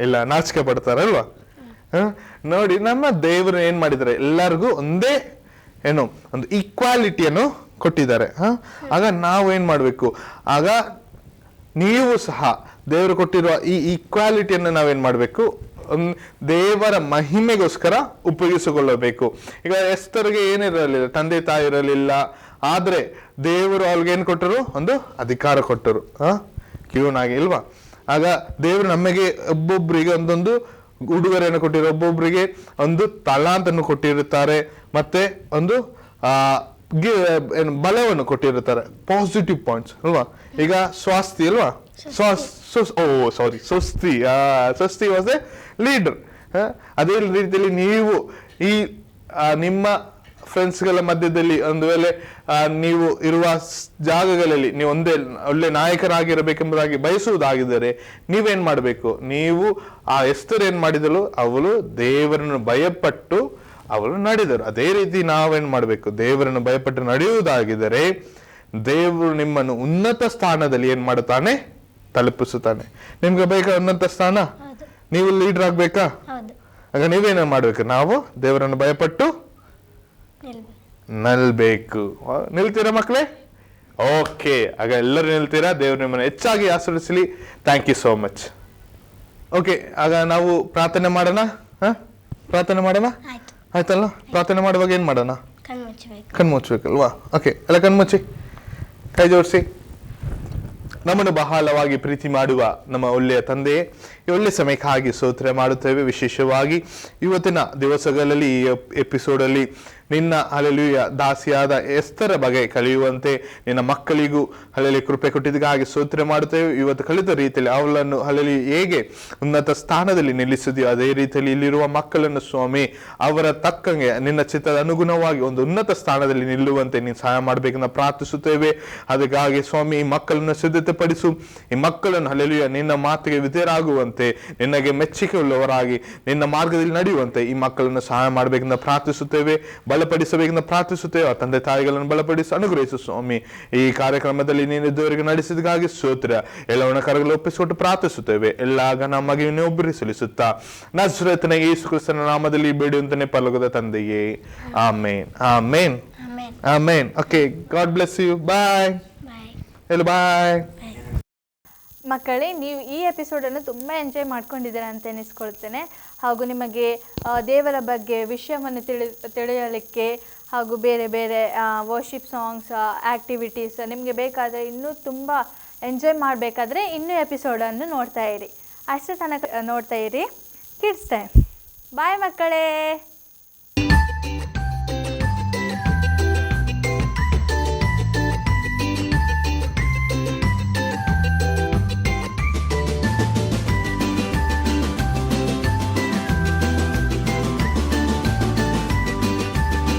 ಇಲ್ಲ, ನಾಚಿಕೆ ಪಡ್ತಾರಲ್ವಾ? ನೋಡಿ, ನಮ್ಮ ದೇವರು ಏನ್ ಮಾಡಿದ್ದಾರೆ, ಎಲ್ಲರಿಗೂ ಒಂದೇ ಏನು ಒಂದು ಈಕ್ವಾಲಿಟಿಯನ್ನು ಕೊಟ್ಟಿದ್ದಾರೆ. ಆಗ ನಾವು ಏನ್ ಮಾಡ್ಬೇಕು, ಆಗ ನೀವು ಸಹ ದೇವರು ಕೊಟ್ಟಿರುವ ಈ ಈಕ್ವಾಲಿಟಿಯನ್ನು ನಾವೇನ್ ಮಾಡ್ಬೇಕು, ದೇವರ ಮಹಿಮೆಗೋಸ್ಕರ ಉಪಯೋಗಿಸಿಕೊಳ್ಳಬೇಕು. ಈಗ ಎಸ್ತರ್ಗೆ ಏನಿರಲಿಲ್ಲ, ತಂದೆ ತಾಯಿ ಇರಲಿಲ್ಲ, ಆದ್ರೆ ದೇವರು ಅವ್ರಿಗೆ ಏನ್ ಕೊಟ್ಟರು, ಒಂದು ಅಧಿಕಾರ ಕೊಟ್ಟರು, ಕ್ಯೂನಾಗಿ ಇಲ್ವಾ? ಆಗ ದೇವರು ನಮಗೆ ಒಬ್ಬೊಬ್ಬರಿಗೆ ಒಂದೊಂದು ಉಡುಗೊರೆಯನ್ನು ಕೊಟ್ಟಿರೋ, ಒಬ್ಬೊಬ್ಬರಿಗೆ ಒಂದು ತಲಾಂತನ್ನು ಕೊಟ್ಟಿರುತ್ತಾರೆ, ಮತ್ತೆ ಒಂದು ಏನು ಬಲವನ್ನು ಕೊಟ್ಟಿರ್ತಾರೆ, ಪಾಸಿಟಿವ್ ಪಾಯಿಂಟ್ಸ್ ಅಲ್ವಾ. ಈಗ ಸ್ವಾಸ್ತಿ ಅಲ್ವಾ, ಸ್ವಸ್ತಿ ವಾಸ್ ಎ ಲೀಡರ್. ಅದೇ ರೀತಿಯಲ್ಲಿ ನೀವು ಈ ನಿಮ್ಮ ಫ್ರೆಂಡ್ಸ್ಗಳ ಮಧ್ಯದಲ್ಲಿ ಒಂದು ವೇಳೆ ನೀವು ಇರುವ ಜಾಗಗಳಲ್ಲಿ ನೀವು ಒಳ್ಳೆ ನಾಯಕರಾಗಿರಬೇಕೆಂಬುದಾಗಿ ಬಯಸುವುದಾಗಿದ್ದರೆ ನೀವೇನ್ ಮಾಡಬೇಕು? ನೀವು ಆ ಎಸ್ತರ್ ಏನ್ ಮಾಡಿದಳು, ಅವಳು ದೇವರನ್ನು ಭಯಪಟ್ಟು ಅವಳು ನಡೆದರು. ಅದೇ ರೀತಿ ನಾವೇನ್ ಮಾಡಬೇಕು? ದೇವರನ್ನು ಭಯಪಟ್ಟು ನಡೆಯುವುದಾಗಿದ್ದರೆ ದೇವರು ನಿಮ್ಮನ್ನು ಉನ್ನತ ಸ್ಥಾನದಲ್ಲಿ ಏನ್ ಮಾಡುತ್ತಾನೆ? ತಲುಪಿಸುತ್ತಾನೆ. ನಿಮ್ಗೆ ಬೇಕಾ ಉನ್ನತ ಸ್ಥಾನ? ನೀವು ಲೀಡರ್ ಆಗ್ಬೇಕಾ? ಆಗ ನೀವೇನ ಮಾಡ್ಬೇಕು? ನಾವು ದೇವರನ್ನು ಭಯಪಟ್ಟು ನಿಲ್ಬೇಕು. ನಿಲ್ತೀರಾ ಮಕ್ಕಳೇ? ಓಕೆ, ಆಗ ಎಲ್ಲರೂ ನಿಲ್ತೀರಾ? ದೇವರು ನಿಮ್ಮನ್ನು ಹೆಚ್ಚಾಗಿ ಆಶೀರ್ವದಿಸಲಿ. Thank you so much. Okay, ಆಗ ನಾವು ಪ್ರಾರ್ಥನೆ ಮಾಡೋಣ. ಪ್ರಾರ್ಥನೆ ಮಾಡೋಣ, ಆಯ್ತಲ್ಲ? ಪ್ರಾರ್ಥನೆ ಮಾಡುವಾಗ ಏನ್ ಮಾಡೋಣ? ಕಣ್ಮುಚ್ಚಬೇಕಲ್ವಾ? ಓಕೆ, ಎಲ್ಲ ಕಣ್ಮುಚ್ಚಿ, ಕೈ ಜೋಡಿಸಿ. ನಮ್ಮನ್ನು ಬಹಳವಾಗಿ ಪ್ರೀತಿ ಮಾಡುವ ನಮ್ಮ ಒಳ್ಳೆಯ ತಂದೆಯೇ, ಈ ಒಳ್ಳೆ ಸಮಯಕ್ಕಾಗಿ ಸ್ತೋತ್ರ ಮಾಡುತ್ತೇವೆ. ವಿಶೇಷವಾಗಿ ಇವತ್ತಿನ ದಿವಸಗಳಲ್ಲಿ ಈ ಎಪಿಸೋಡಲ್ಲಿ ನಿನ್ನ ಹಲ್ಲೆಲೂಯಾ ದಾಸಿಯಾದ ಎಸ್ತರ ಬಗ್ಗೆ ಕಲಿಯುವಂತೆ ನಿನ್ನ ಮಕ್ಕಳಿಗೂ ಹಲ್ಲೆಲೂಯಾ ಕೃಪೆ ಕೊಟ್ಟಿದ್ದಕ್ಕಾಗಿ ಸ್ತೋತ್ರ ಮಾಡುತ್ತೇವೆ. ಇವತ್ತು ಕಲಿತ ರೀತಿಯಲ್ಲಿ ಅವಳನ್ನು ಹಲ್ಲೆಲೂಯಾ ಹೇಗೆ ಉನ್ನತ ಸ್ಥಾನದಲ್ಲಿ ನಿಲ್ಲಿಸಿದೆಯೋ ಅದೇ ರೀತಿಯಲ್ಲಿ ಇಲ್ಲಿರುವ ಮಕ್ಕಳನ್ನು ಸ್ವಾಮಿ ಅವರ ತಕ್ಕಂಗೆ ನಿನ್ನ ಚಿತ್ತದ ಅನುಗುಣವಾಗಿ ಒಂದು ಉನ್ನತ ಸ್ಥಾನದಲ್ಲಿ ನಿಲ್ಲುವಂತೆ ನೀನು ಸಹಾಯ ಮಾಡಬೇಕನ್ನ ಪ್ರಾರ್ಥಿಸುತ್ತೇವೆ. ಅದಕ್ಕಾಗಿ ಸ್ವಾಮಿ ಈ ಮಕ್ಕಳನ್ನು ಸಿದ್ಧತೆಪಡಿಸು. ಈ ಮಕ್ಕಳನ್ನು ಹಲ್ಲೆಲೂಯಾ ನಿನ್ನ ಮಾತಿಗೆ ವಿಧೇಯರಾಗುವಂತೆ, ನಿನಗೆ ಮೆಚ್ಚುಗೆ ಉಳ್ಳವರಾಗಿ ನಿನ್ನ ಮಾರ್ಗದಲ್ಲಿ ನಡೆಯುವಂತೆ ಈ ಮಕ್ಕಳನ್ನು ಸಹಾಯ ಮಾಡಬೇಕನ್ನ ಪ್ರಾರ್ಥಿಸುತ್ತೇವೆ. ಬಲಪಡಿಸಬೇಕೆಂದು ಪ್ರಾರ್ಥಿಸುತ್ತೇವೆ. ತಂದೆ ತಾಯಿಗಳನ್ನು ಬಲಪಡಿಸಿ ಅನುಗ್ರಹಿಸು ಸ್ವಾಮಿ. ಈ ಕಾರ್ಯಕ್ರಮದಲ್ಲಿ ನೀನು ಇದುವರೆಗೆ ನಡೆಸಿದಕ್ಕಾಗಿ ಸ್ತೋತ್ರ. ಎಲ್ಲವನ್ನ ಕರಗಳು ಒಪ್ಪಿಸಿಕೊಟ್ಟು ಪ್ರಾರ್ಥಿಸುತ್ತೇವೆ. ಎಲ್ಲ ಘನ ಮಹಿಮೆಯನ್ನು ಒಬ್ಬರಿಗೆ ಸಲ್ಲಿಸುತ್ತಾ ನಜರೇತಿನ ಯೇಸು ಕ್ರಿಸ್ತನ ನಾಮದಲ್ಲಿ ಬೇಡುವಂತಾನೆ ಪರಲೋಕದ ತಂದೆಯೇ, amen, amen, amen. Okay, God bless you. Bye. ಎಲ್ಲ ಬಾಯ್. ಮಕ್ಕಳೇ, ನೀವು ಈ ಎಪಿಸೋಡನ್ನು ತುಂಬ ಎಂಜಾಯ್ ಮಾಡ್ಕೊಂಡಿದ್ದೀರಾ ಅಂತ ಎನಿಸ್ಕೊಳ್ತೇನೆ. ಹಾಗೂ ನಿಮಗೆ ದೇವರ ಬಗ್ಗೆ ವಿಷಯವನ್ನು ತಿಳಿಯಲಿಕ್ಕೆ ಹಾಗೂ ಬೇರೆ ಬೇರೆ ವರ್ಷಿಪ್ ಸಾಂಗ್ಸ್ ಆ್ಯಕ್ಟಿವಿಟೀಸ್ ನಿಮಗೆ ಬೇಕಾದರೆ ಇನ್ನೂ ತುಂಬ ಎಂಜಾಯ್ ಮಾಡಬೇಕಾದ್ರೆ ಇನ್ನೂ ಎಪಿಸೋಡನ್ನು ನೋಡ್ತಾ ಇರಿ. ಅಷ್ಟೇ ತನಕ ನೋಡ್ತಾ ಇರಿ ಕಿಡ್ಸ್ ಟೈಮ್. ಬಾಯ್ ಮಕ್ಕಳೇ.